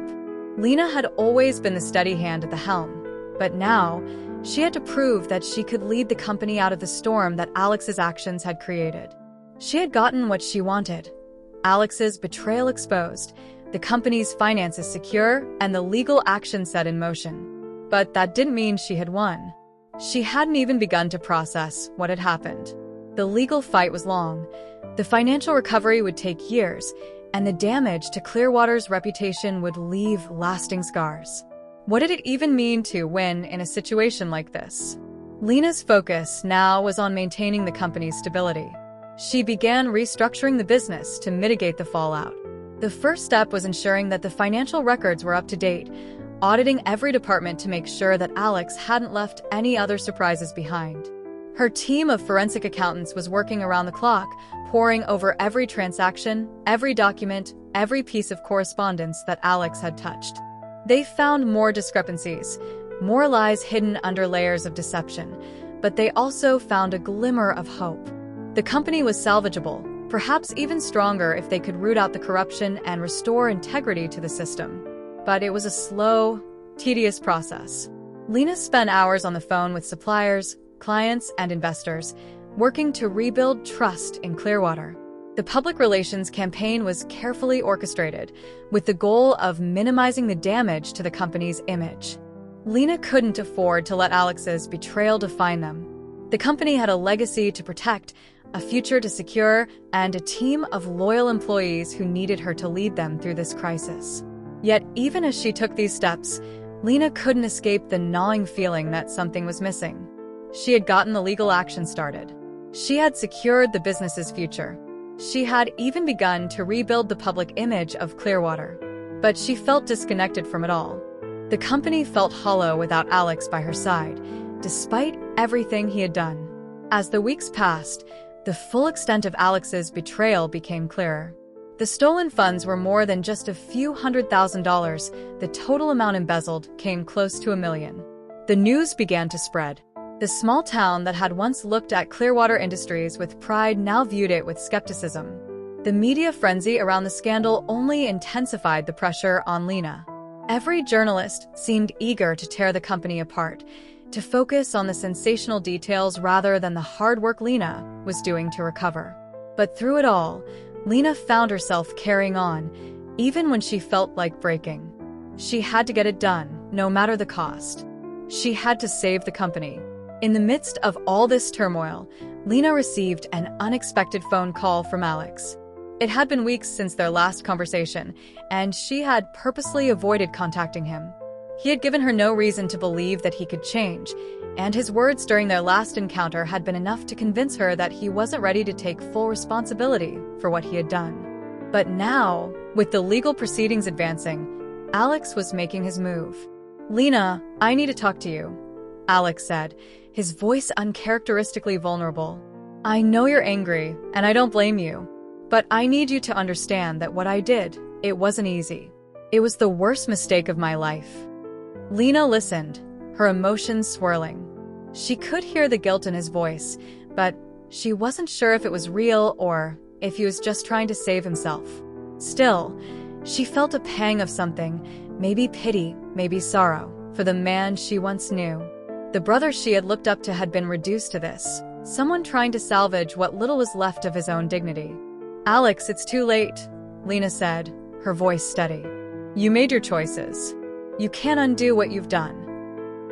Lena had always been the steady hand at the helm, but now she had to prove that she could lead the company out of the storm that Alex's actions had created. She had gotten what she wanted: Alex's betrayal exposed, the company's finances secure, and the legal action set in motion. But that didn't mean she had won. She hadn't even begun to process what had happened. The legal fight was long, the financial recovery would take years, and the damage to Clearwater's reputation would leave lasting scars. What did it even mean to win in a situation like this? Lena's focus now was on maintaining the company's stability. She began restructuring the business to mitigate the fallout. The first step was ensuring that the financial records were up to date, auditing every department to make sure that Alex hadn't left any other surprises behind. Her team of forensic accountants was working around the clock, poring over every transaction, every document, every piece of correspondence that Alex had touched. They found more discrepancies, more lies hidden under layers of deception, but they also found a glimmer of hope. The company was salvageable, perhaps even stronger if they could root out the corruption and restore integrity to the system. But it was a slow, tedious process. Lena spent hours on the phone with suppliers, clients, and investors, working to rebuild trust in Clearwater. The public relations campaign was carefully orchestrated, with the goal of minimizing the damage to the company's image. Lena couldn't afford to let Alex's betrayal define them. The company had a legacy to protect, a future to secure, and a team of loyal employees who needed her to lead them through this crisis. Yet, even as she took these steps, Lena couldn't escape the gnawing feeling that something was missing. She had gotten the legal action started. She had secured the business's future. She had even begun to rebuild the public image of Clearwater. But she felt disconnected from it all. The company felt hollow without Alex by her side, despite everything he had done. As the weeks passed, the full extent of Alex's betrayal became clearer. The stolen funds were more than just a few $100,000. The total amount embezzled came close to $1 million. The news began to spread. The small town that had once looked at Clearwater Industries with pride now viewed it with skepticism. The media frenzy around the scandal only intensified the pressure on Lena. Every journalist seemed eager to tear the company apart, to focus on the sensational details rather than the hard work Lena was doing to recover. But through it all, Lena found herself carrying on, even when she felt like breaking. She had to get it done, no matter the cost. She had to save the company. In the midst of all this turmoil, Lena received an unexpected phone call from Alex. It had been weeks since their last conversation, and she had purposely avoided contacting him. He had given her no reason to believe that he could change, and his words during their last encounter had been enough to convince her that he wasn't ready to take full responsibility for what he had done. But now, with the legal proceedings advancing, Alex was making his move. "Lena, I need to talk to you," Alex said, his voice uncharacteristically vulnerable. "I know you're angry, and I don't blame you. But I need you to understand that what I did, it wasn't easy. It was the worst mistake of my life." Lena listened, her emotions swirling. She could hear the guilt in his voice, but she wasn't sure if it was real or if he was just trying to save himself. Still, she felt a pang of something, maybe pity, maybe sorrow, for the man she once knew. The brother she had looked up to had been reduced to this, someone trying to salvage what little was left of his own dignity. "Alex, it's too late," Lena said, her voice steady. "You made your choices. You can't undo what you've done."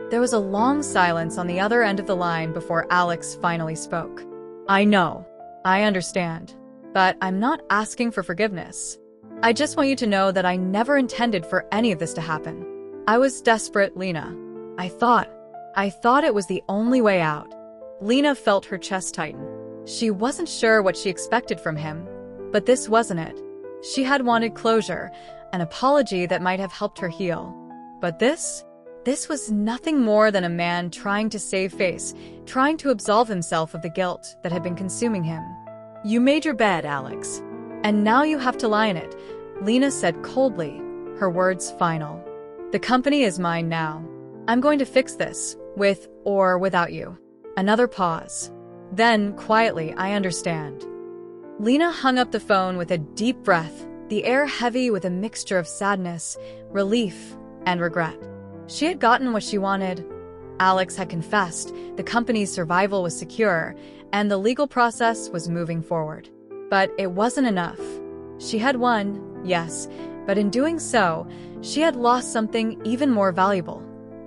There was a long silence on the other end of the line before Alex finally spoke. "I know. I understand. But I'm not asking for forgiveness. I just want you to know that I never intended for any of this to happen. I was desperate, Lena. I thought it was the only way out." Lena felt her chest tighten. She wasn't sure what she expected from him, but this wasn't it. She had wanted closure, an apology that might have helped her heal. But this was nothing more than a man trying to save face, trying to absolve himself of the guilt that had been consuming him. "You made your bed, Alex. And now you have to lie in it," Lena said coldly, her words final. "The company is mine now. I'm going to fix this, with or without you." Another pause. Then, quietly, "I understand." Lena hung up the phone with a deep breath, the air heavy with a mixture of sadness, relief, and regret. She had gotten what she wanted. Alex had confessed, the company's survival was secure, and the legal process was moving forward. But it wasn't enough. She had won, yes, but in doing so, she had lost something even more valuable: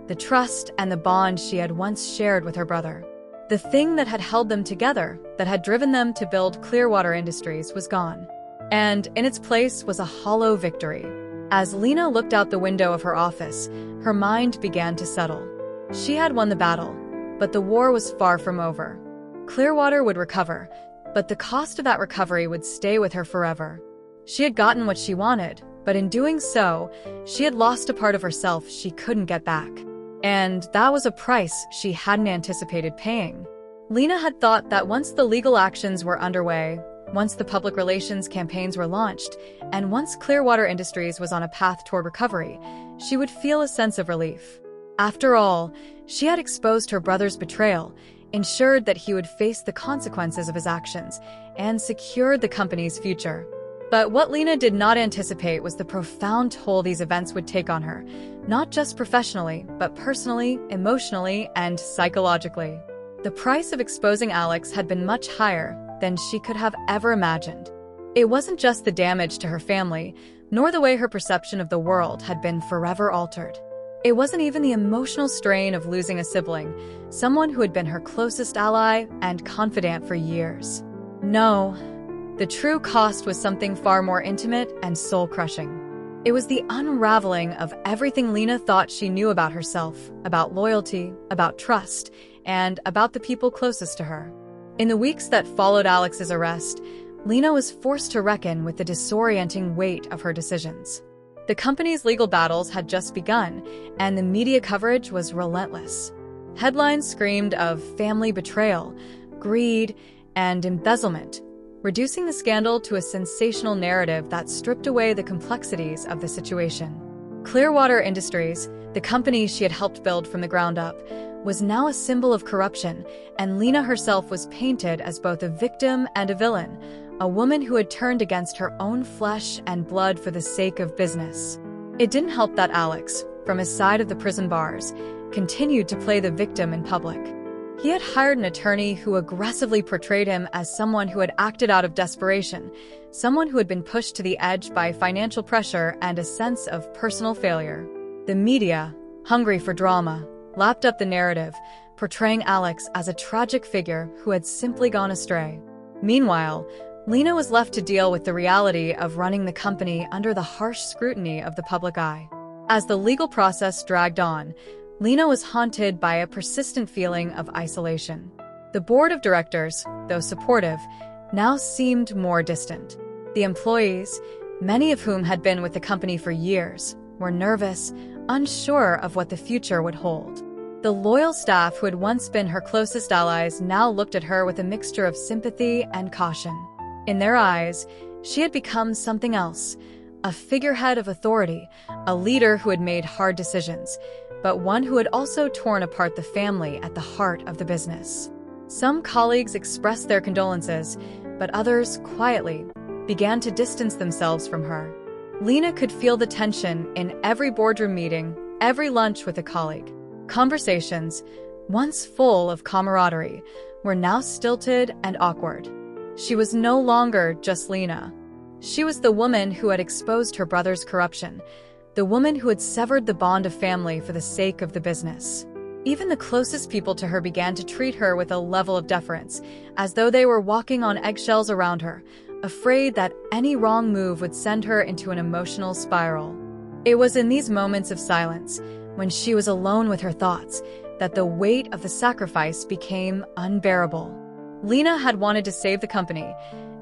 the trust and the bond she had once shared with her brother. The thing that had held them together, that had driven them to build Clearwater Industries, was gone. And in its place was a hollow victory. As Lena looked out the window of her office, her mind began to settle. She had won the battle, but the war was far from over. Clearwater would recover, but the cost of that recovery would stay with her forever. She had gotten what she wanted, but in doing so, she had lost a part of herself she couldn't get back. And that was a price she hadn't anticipated paying. Lena had thought that once the legal actions were underway, once the public relations campaigns were launched, and once Clearwater Industries was on a path toward recovery, she would feel a sense of relief. After all, she had exposed her brother's betrayal, ensured that he would face the consequences of his actions, and secured the company's future. But what Lena did not anticipate was the profound toll these events would take on her, not just professionally, but personally, emotionally, and psychologically. The price of exposing Alex had been much higher than she could have ever imagined. It wasn't just the damage to her family, nor the way her perception of the world had been forever altered. It wasn't even the emotional strain of losing a sibling, someone who had been her closest ally and confidant for years. No, the true cost was something far more intimate and soul-crushing. It was the unraveling of everything Lena thought she knew about herself, about loyalty, about trust, and about the people closest to her. In the weeks that followed Alex's arrest, Lena was forced to reckon with the disorienting weight of her decisions. The company's legal battles had just begun, and the media coverage was relentless. Headlines screamed of family betrayal, greed, and embezzlement, reducing the scandal to a sensational narrative that stripped away the complexities of the situation. Clearwater Industries, the company she had helped build from the ground up, was now a symbol of corruption, and Lena herself was painted as both a victim and a villain, a woman who had turned against her own flesh and blood for the sake of business. It didn't help that Alex, from his side of the prison bars, continued to play the victim in public. He had hired an attorney who aggressively portrayed him as someone who had acted out of desperation, someone who had been pushed to the edge by financial pressure and a sense of personal failure. The media, hungry for drama, lapped up the narrative, portraying Alex as a tragic figure who had simply gone astray. Meanwhile, Lena was left to deal with the reality of running the company under the harsh scrutiny of the public eye. As the legal process dragged on, Lena was haunted by a persistent feeling of isolation. The board of directors, though supportive, now seemed more distant. The employees, many of whom had been with the company for years, were nervous, unsure of what the future would hold. The loyal staff who had once been her closest allies now looked at her with a mixture of sympathy and caution. In their eyes, she had become something else, a figurehead of authority, a leader who had made hard decisions, but one who had also torn apart the family at the heart of the business. Some colleagues expressed their condolences, but others, quietly, began to distance themselves from her. Lena could feel the tension in every boardroom meeting, every lunch with a colleague. Conversations, once full of camaraderie, were now stilted and awkward. She was no longer just Lena. She was the woman who had exposed her brother's corruption, the woman who had severed the bond of family for the sake of the business. Even the closest people to her began to treat her with a level of deference, as though they were walking on eggshells around her, afraid that any wrong move would send her into an emotional spiral. It was in these moments of silence, when she was alone with her thoughts, that the weight of the sacrifice became unbearable. Lena had wanted to save the company,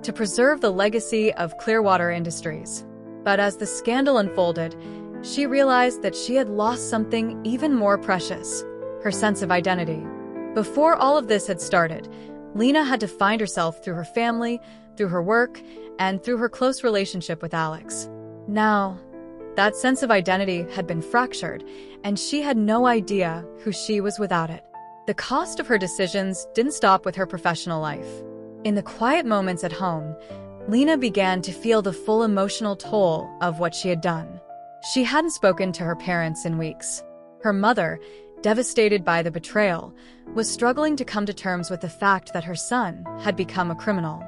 to preserve the legacy of Clearwater Industries. But as the scandal unfolded, she realized that she had lost something even more precious: her sense of identity. Before all of this had started, Lena had defined herself through her family, through her work, and through her close relationship with Alex. Now, that sense of identity had been fractured, and she had no idea who she was without it. The cost of her decisions didn't stop with her professional life. In the quiet moments at home, Lena began to feel the full emotional toll of what she had done. She hadn't spoken to her parents in weeks. Her mother, devastated by the betrayal, was struggling to come to terms with the fact that her son had become a criminal.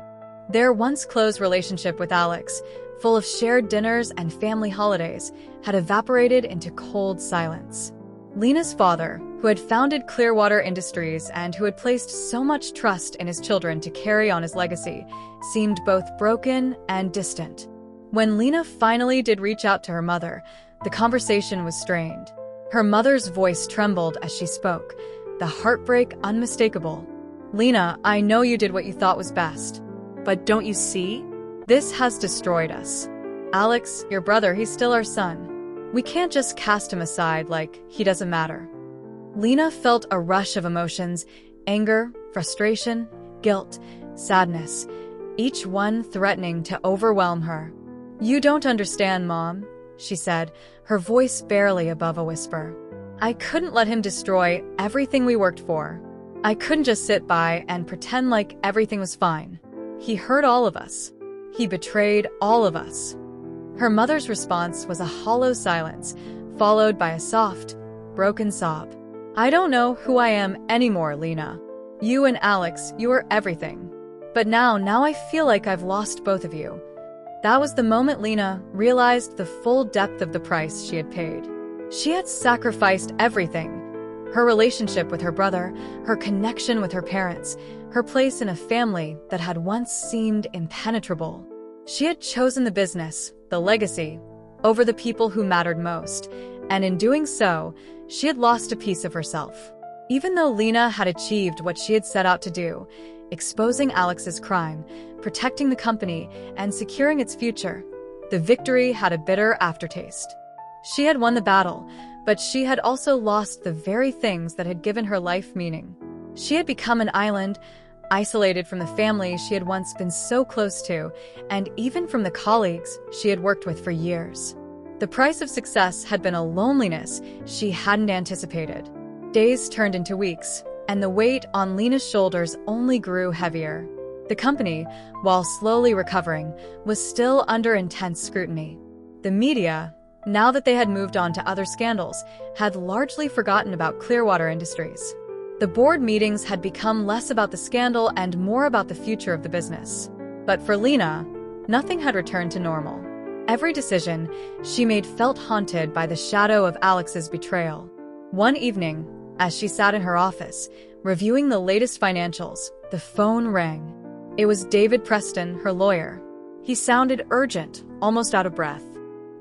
Their once close relationship with Alex, full of shared dinners and family holidays, had evaporated into cold silence. Lena's father, who had founded Clearwater Industries and who had placed so much trust in his children to carry on his legacy, seemed both broken and distant. When Lena finally did reach out to her mother, the conversation was strained. Her mother's voice trembled as she spoke, the heartbreak unmistakable. "Lena, I know you did what you thought was best. But don't you see? This has destroyed us. Alex, your brother, he's still our son. We can't just cast him aside like he doesn't matter." Lena felt a rush of emotions: anger, frustration, guilt, sadness, each one threatening to overwhelm her. "You don't understand, Mom," she said, her voice barely above a whisper. "I couldn't let him destroy everything we worked for. I couldn't just sit by and pretend like everything was fine. He hurt all of us. He betrayed all of us." Her mother's response was a hollow silence, followed by a soft, broken sob. "I don't know who I am anymore, Lena. You and Alex, you were everything. But now I feel like I've lost both of you." That was the moment Lena realized the full depth of the price she had paid. She had sacrificed everything: her relationship with her brother, her connection with her parents, her place in a family that had once seemed impenetrable. She had chosen the business, the legacy, over the people who mattered most, and in doing so, she had lost a piece of herself. Even though Lena had achieved what she had set out to do, exposing Alex's crime, protecting the company, and securing its future, the victory had a bitter aftertaste. She had won the battle, but she had also lost the very things that had given her life meaning. She had become an island, isolated from the family she had once been so close to, and even from the colleagues she had worked with for years. The price of success had been a loneliness she hadn't anticipated. Days turned into weeks, and the weight on Lena's shoulders only grew heavier. The company, while slowly recovering, was still under intense scrutiny. The media, now that they had moved on to other scandals, had largely forgotten about Clearwater Industries. The board meetings had become less about the scandal and more about the future of the business. But for Lena, nothing had returned to normal. Every decision she made felt haunted by the shadow of Alex's betrayal. One evening, as she sat in her office, reviewing the latest financials, the phone rang. It was David Preston, her lawyer. He sounded urgent, almost out of breath.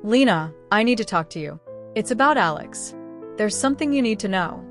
"Lena, I need to talk to you. It's about Alex. There's something you need to know."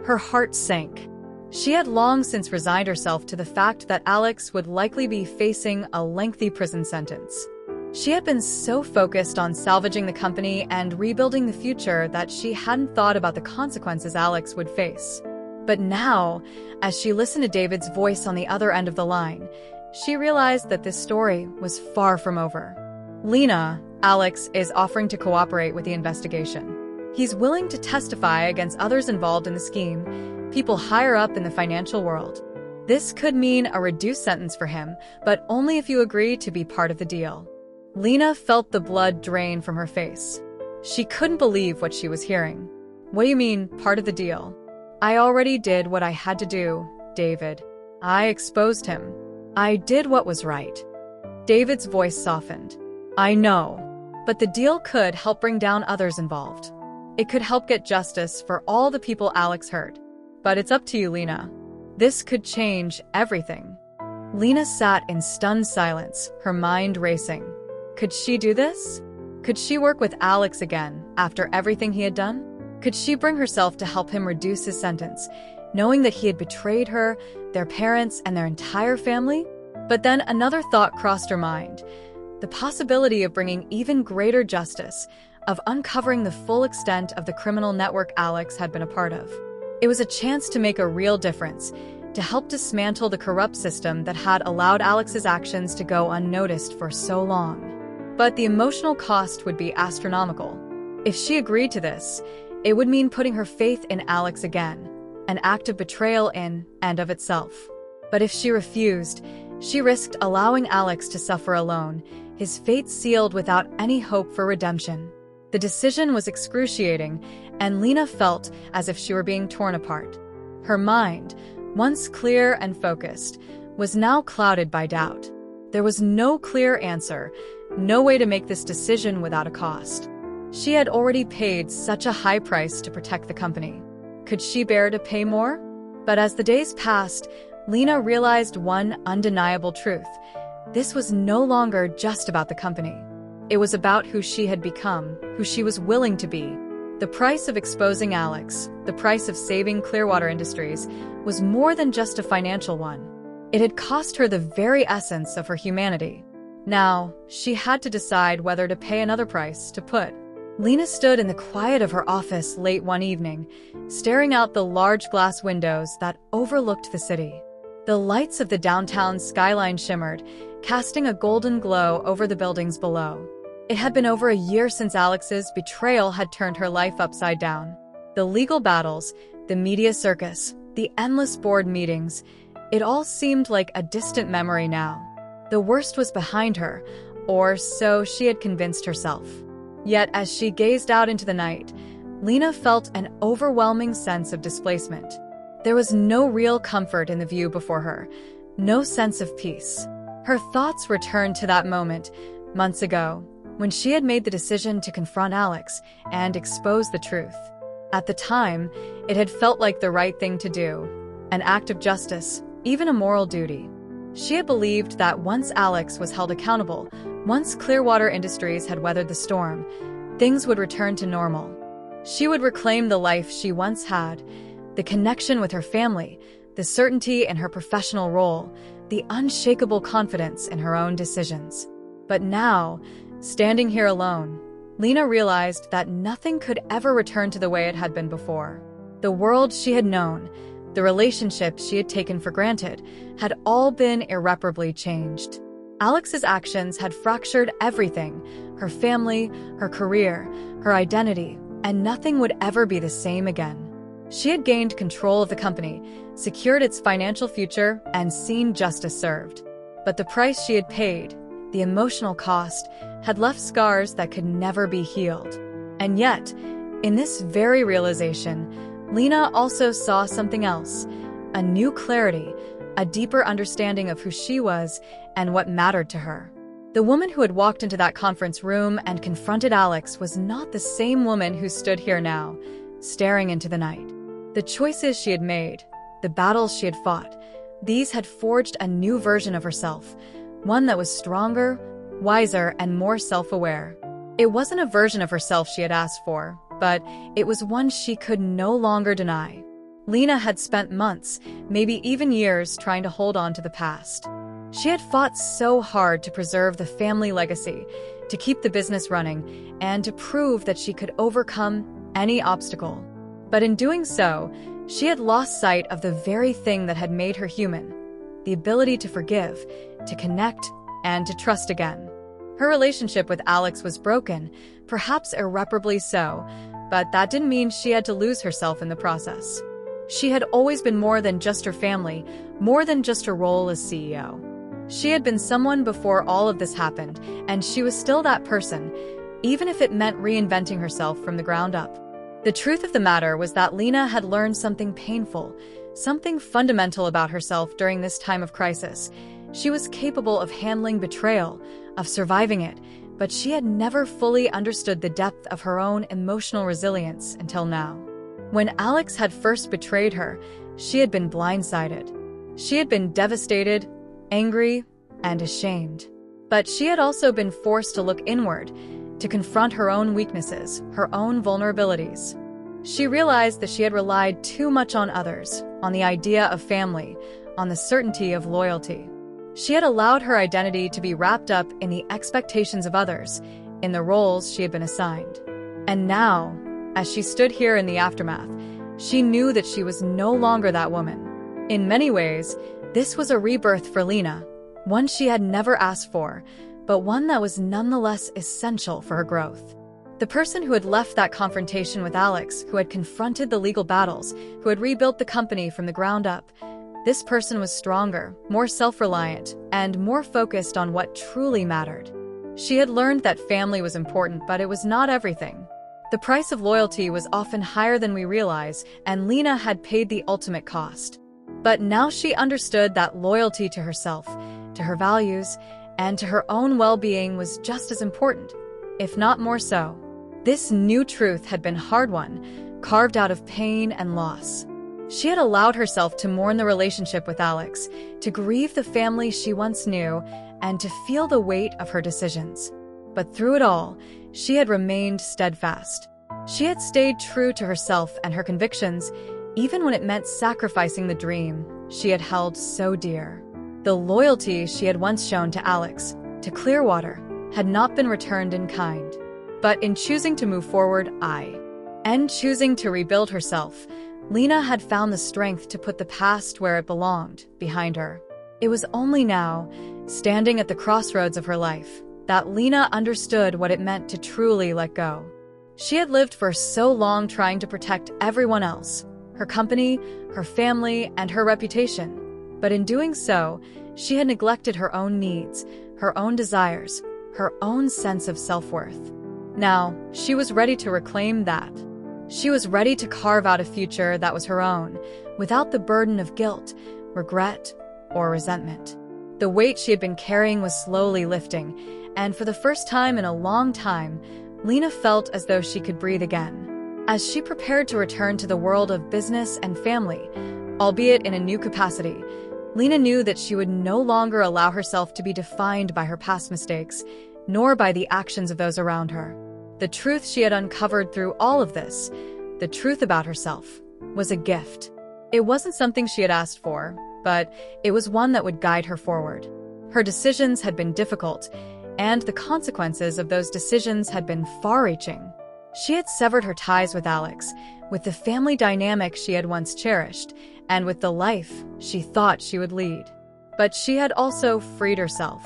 Her heart sank. She had long since resigned herself to the fact that Alex would likely be facing a lengthy prison sentence. She had been so focused on salvaging the company and rebuilding the future that she hadn't thought about the consequences Alex would face. But now, as she listened to David's voice on the other end of the line, she realized that this story was far from over. "Lena, Alex is offering to cooperate with the investigation. He's willing to testify against others involved in the scheme, people higher up in the financial world. This could mean a reduced sentence for him, but only if you agree to be part of the deal. Lena felt the blood drain from her face. She couldn't believe what she was hearing. What do you mean, part of the deal? I already did what I had to do, David. I exposed him. I did what was right. David's voice softened. I know, but the deal could help bring down others involved. It could help get justice for all the people Alex hurt. But it's up to you, Lena. This could change everything. Lena sat in stunned silence, her mind racing. Could she do this? Could she work with Alex again after everything he had done? Could she bring herself to help him reduce his sentence, knowing that he had betrayed her, their parents, and their entire family? But then another thought crossed her mind. The possibility of bringing even greater justice, of uncovering the full extent of the criminal network Alex had been a part of. It was a chance to make a real difference, to help dismantle the corrupt system that had allowed Alex's actions to go unnoticed for so long. But the emotional cost would be astronomical. If she agreed to this, it would mean putting her faith in Alex again, an act of betrayal in and of itself. But if she refused, she risked allowing Alex to suffer alone, his fate sealed without any hope for redemption. The decision was excruciating, and Lena felt as if she were being torn apart. Her mind, once clear and focused, was now clouded by doubt. There was no clear answer, no way to make this decision without a cost. She had already paid such a high price to protect the company. Could she bear to pay more? But as the days passed, Lena realized one undeniable truth. This was no longer just about the company. It was about who she had become, who she was willing to be. The price of exposing Alex, the price of saving Clearwater Industries, was more than just a financial one. It had cost her the very essence of her humanity. Now, she had to decide whether to pay another price to put. Lena stood in the quiet of her office late one evening, staring out the large glass windows that overlooked the city. The lights of the downtown skyline shimmered, casting a golden glow over the buildings below. It had been over a year since Alex's betrayal had turned her life upside down. The legal battles, the media circus, the endless board meetings, it all seemed like a distant memory now. The worst was behind her, or so she had convinced herself. Yet as she gazed out into the night, Lena felt an overwhelming sense of displacement. There was no real comfort in the view before her, no sense of peace. Her thoughts returned to that moment, months ago, when she had made the decision to confront Alex and expose the truth. At the time, it had felt like the right thing to do, an act of justice, even a moral duty. She had believed that once Alex was held accountable, once Clearwater Industries had weathered the storm, things would return to normal. She would reclaim the life she once had, the connection with her family, the certainty in her professional role, the unshakable confidence in her own decisions. But now, standing here alone, Lena realized that nothing could ever return to the way it had been before. The world she had known, the relationships she had taken for granted, had all been irreparably changed. Alex's actions had fractured everything, her family, her career, her identity, and nothing would ever be the same again. She had gained control of the company, secured its financial future, and seen justice served. But the price she had paid, the emotional cost, had left scars that could never be healed. And yet, in this very realization, Lena also saw something else, a new clarity, a deeper understanding of who she was and what mattered to her. The woman who had walked into that conference room and confronted Alex was not the same woman who stood here now, staring into the night. The choices she had made, the battles she had fought, these had forged a new version of herself, one that was stronger, wiser, and more self-aware. It wasn't a version of herself she had asked for, but it was one she could no longer deny. Lena had spent months, maybe even years, trying to hold on to the past. She had fought so hard to preserve the family legacy, to keep the business running, and to prove that she could overcome any obstacle. But in doing so, she had lost sight of the very thing that had made her human, the ability to forgive, to connect, and to trust again. Her relationship with Alex was broken, perhaps irreparably so, but that didn't mean she had to lose herself in the process. She had always been more than just her family, more than just her role as CEO. She had been someone before all of this happened, and she was still that person, even if it meant reinventing herself from the ground up. The truth of the matter was that Lena had learned something painful, something fundamental about herself during this time of crisis. She was capable of handling betrayal, of surviving it, but she had never fully understood the depth of her own emotional resilience until now. When Alex had first betrayed her, she had been blindsided. She had been devastated, angry, and ashamed. But she had also been forced to look inward, to confront her own weaknesses, her own vulnerabilities. She realized that she had relied too much on others, on the idea of family, on the certainty of loyalty. She had allowed her identity to be wrapped up in the expectations of others, in the roles she had been assigned. And now, as she stood here in the aftermath, she knew that she was no longer that woman. In many ways, this was a rebirth for Lena, one she had never asked for, but one that was nonetheless essential for her growth. The person who had left that confrontation with Alex, who had confronted the legal battles, who had rebuilt the company from the ground up, this person was stronger, more self-reliant, and more focused on what truly mattered. She had learned that family was important, but it was not everything. The price of loyalty was often higher than we realize, and Lena had paid the ultimate cost. But now she understood that loyalty to herself, to her values, and to her own well-being was just as important, if not more so. This new truth had been hard-won, carved out of pain and loss. She had allowed herself to mourn the relationship with Alex, to grieve the family she once knew, and to feel the weight of her decisions. But through it all, she had remained steadfast. She had stayed true to herself and her convictions, even when it meant sacrificing the dream she had held so dear. The loyalty she had once shown to Alex, to Clearwater, had not been returned in kind. But in choosing to move forward, and choosing to rebuild herself, Lena had found the strength to put the past where it belonged, behind her. It was only now, standing at the crossroads of her life, that Lena understood what it meant to truly let go. She had lived for so long trying to protect everyone else, her company, her family, and her reputation. But in doing so, she had neglected her own needs, her own desires, her own sense of self-worth. Now, she was ready to reclaim that. She was ready to carve out a future that was her own, without the burden of guilt, regret, or resentment. The weight she had been carrying was slowly lifting, and for the first time in a long time, Lena felt as though she could breathe again. As she prepared to return to the world of business and family, albeit in a new capacity, Lena knew that she would no longer allow herself to be defined by her past mistakes, nor by the actions of those around her. The truth she had uncovered through all of this, the truth about herself, was a gift. It wasn't something she had asked for, but it was one that would guide her forward. Her decisions had been difficult, and the consequences of those decisions had been far-reaching. She had severed her ties with Alex, with the family dynamic she had once cherished, and with the life she thought she would lead. But she had also freed herself.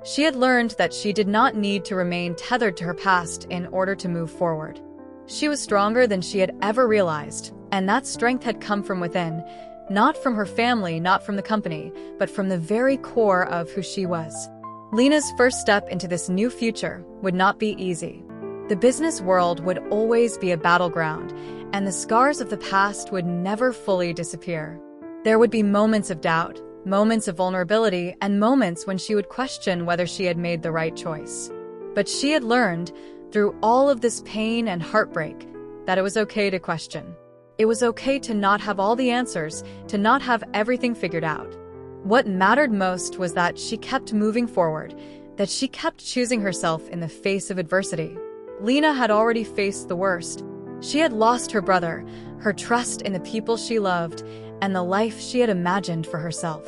She had learned that she did not need to remain tethered to her past in order to move forward. She was stronger than she had ever realized, and that strength had come from within, not from her family, not from the company, but from the very core of who she was. Lena's first step into this new future would not be easy. The business world would always be a battleground, and the scars of the past would never fully disappear. There would be moments of doubt, moments of vulnerability, and moments when she would question whether she had made the right choice. But she had learned, through all of this pain and heartbreak, that it was okay to question. It was okay to not have all the answers, to not have everything figured out. What mattered most was that she kept moving forward, that she kept choosing herself in the face of adversity. Lena had already faced the worst. She had lost her brother, her trust in the people she loved, and the life she had imagined for herself.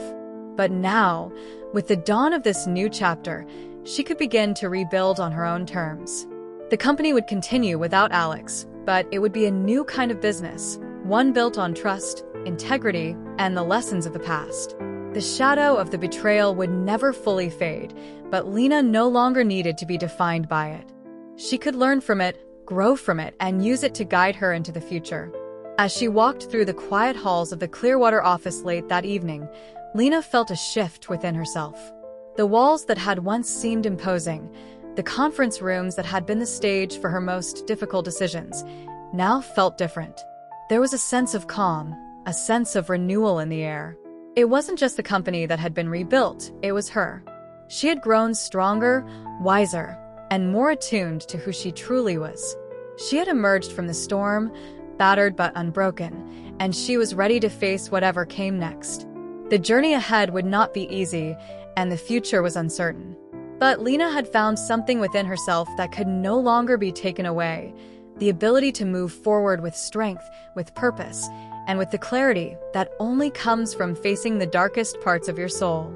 But now, with the dawn of this new chapter, she could begin to rebuild on her own terms. The company would continue without Alex, but it would be a new kind of business, one built on trust, integrity, and the lessons of the past. The shadow of the betrayal would never fully fade, but Lena no longer needed to be defined by it. She could learn from it, grow from it, and use it to guide her into the future. As she walked through the quiet halls of the Clearwater office late that evening, Lena felt a shift within herself. The walls that had once seemed imposing, the conference rooms that had been the stage for her most difficult decisions, now felt different. There was a sense of calm, a sense of renewal in the air. It wasn't just the company that had been rebuilt, it was her. She had grown stronger, wiser, and more attuned to who she truly was. She had emerged from the storm, battered but unbroken, and she was ready to face whatever came next. The journey ahead would not be easy, and the future was uncertain. But Lena had found something within herself that could no longer be taken away, the ability to move forward with strength, with purpose, and with the clarity that only comes from facing the darkest parts of your soul.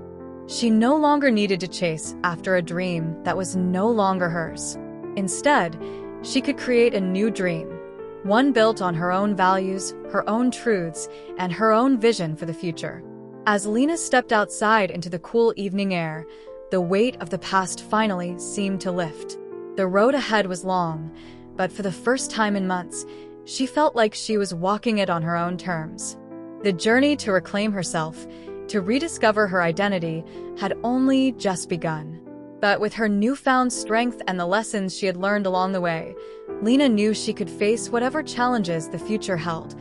She no longer needed to chase after a dream that was no longer hers. Instead, she could create a new dream, one built on her own values, her own truths, and her own vision for the future. As Lena stepped outside into the cool evening air, the weight of the past finally seemed to lift. The road ahead was long, but for the first time in months, she felt like she was walking it on her own terms. The journey to reclaim herself, to rediscover her identity, had only just begun. But with her newfound strength and the lessons she had learned along the way, Lena knew she could face whatever challenges the future held,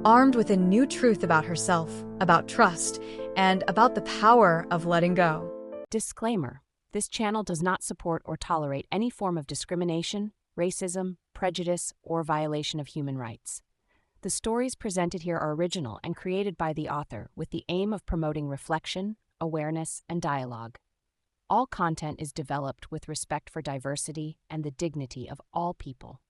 armed with a new truth about herself, about trust, and about the power of letting go. Disclaimer: this channel does not support or tolerate any form of discrimination, racism, prejudice, or violation of human rights. The stories presented here are original and created by the author with the aim of promoting reflection, awareness, and dialogue. All content is developed with respect for diversity and the dignity of all people.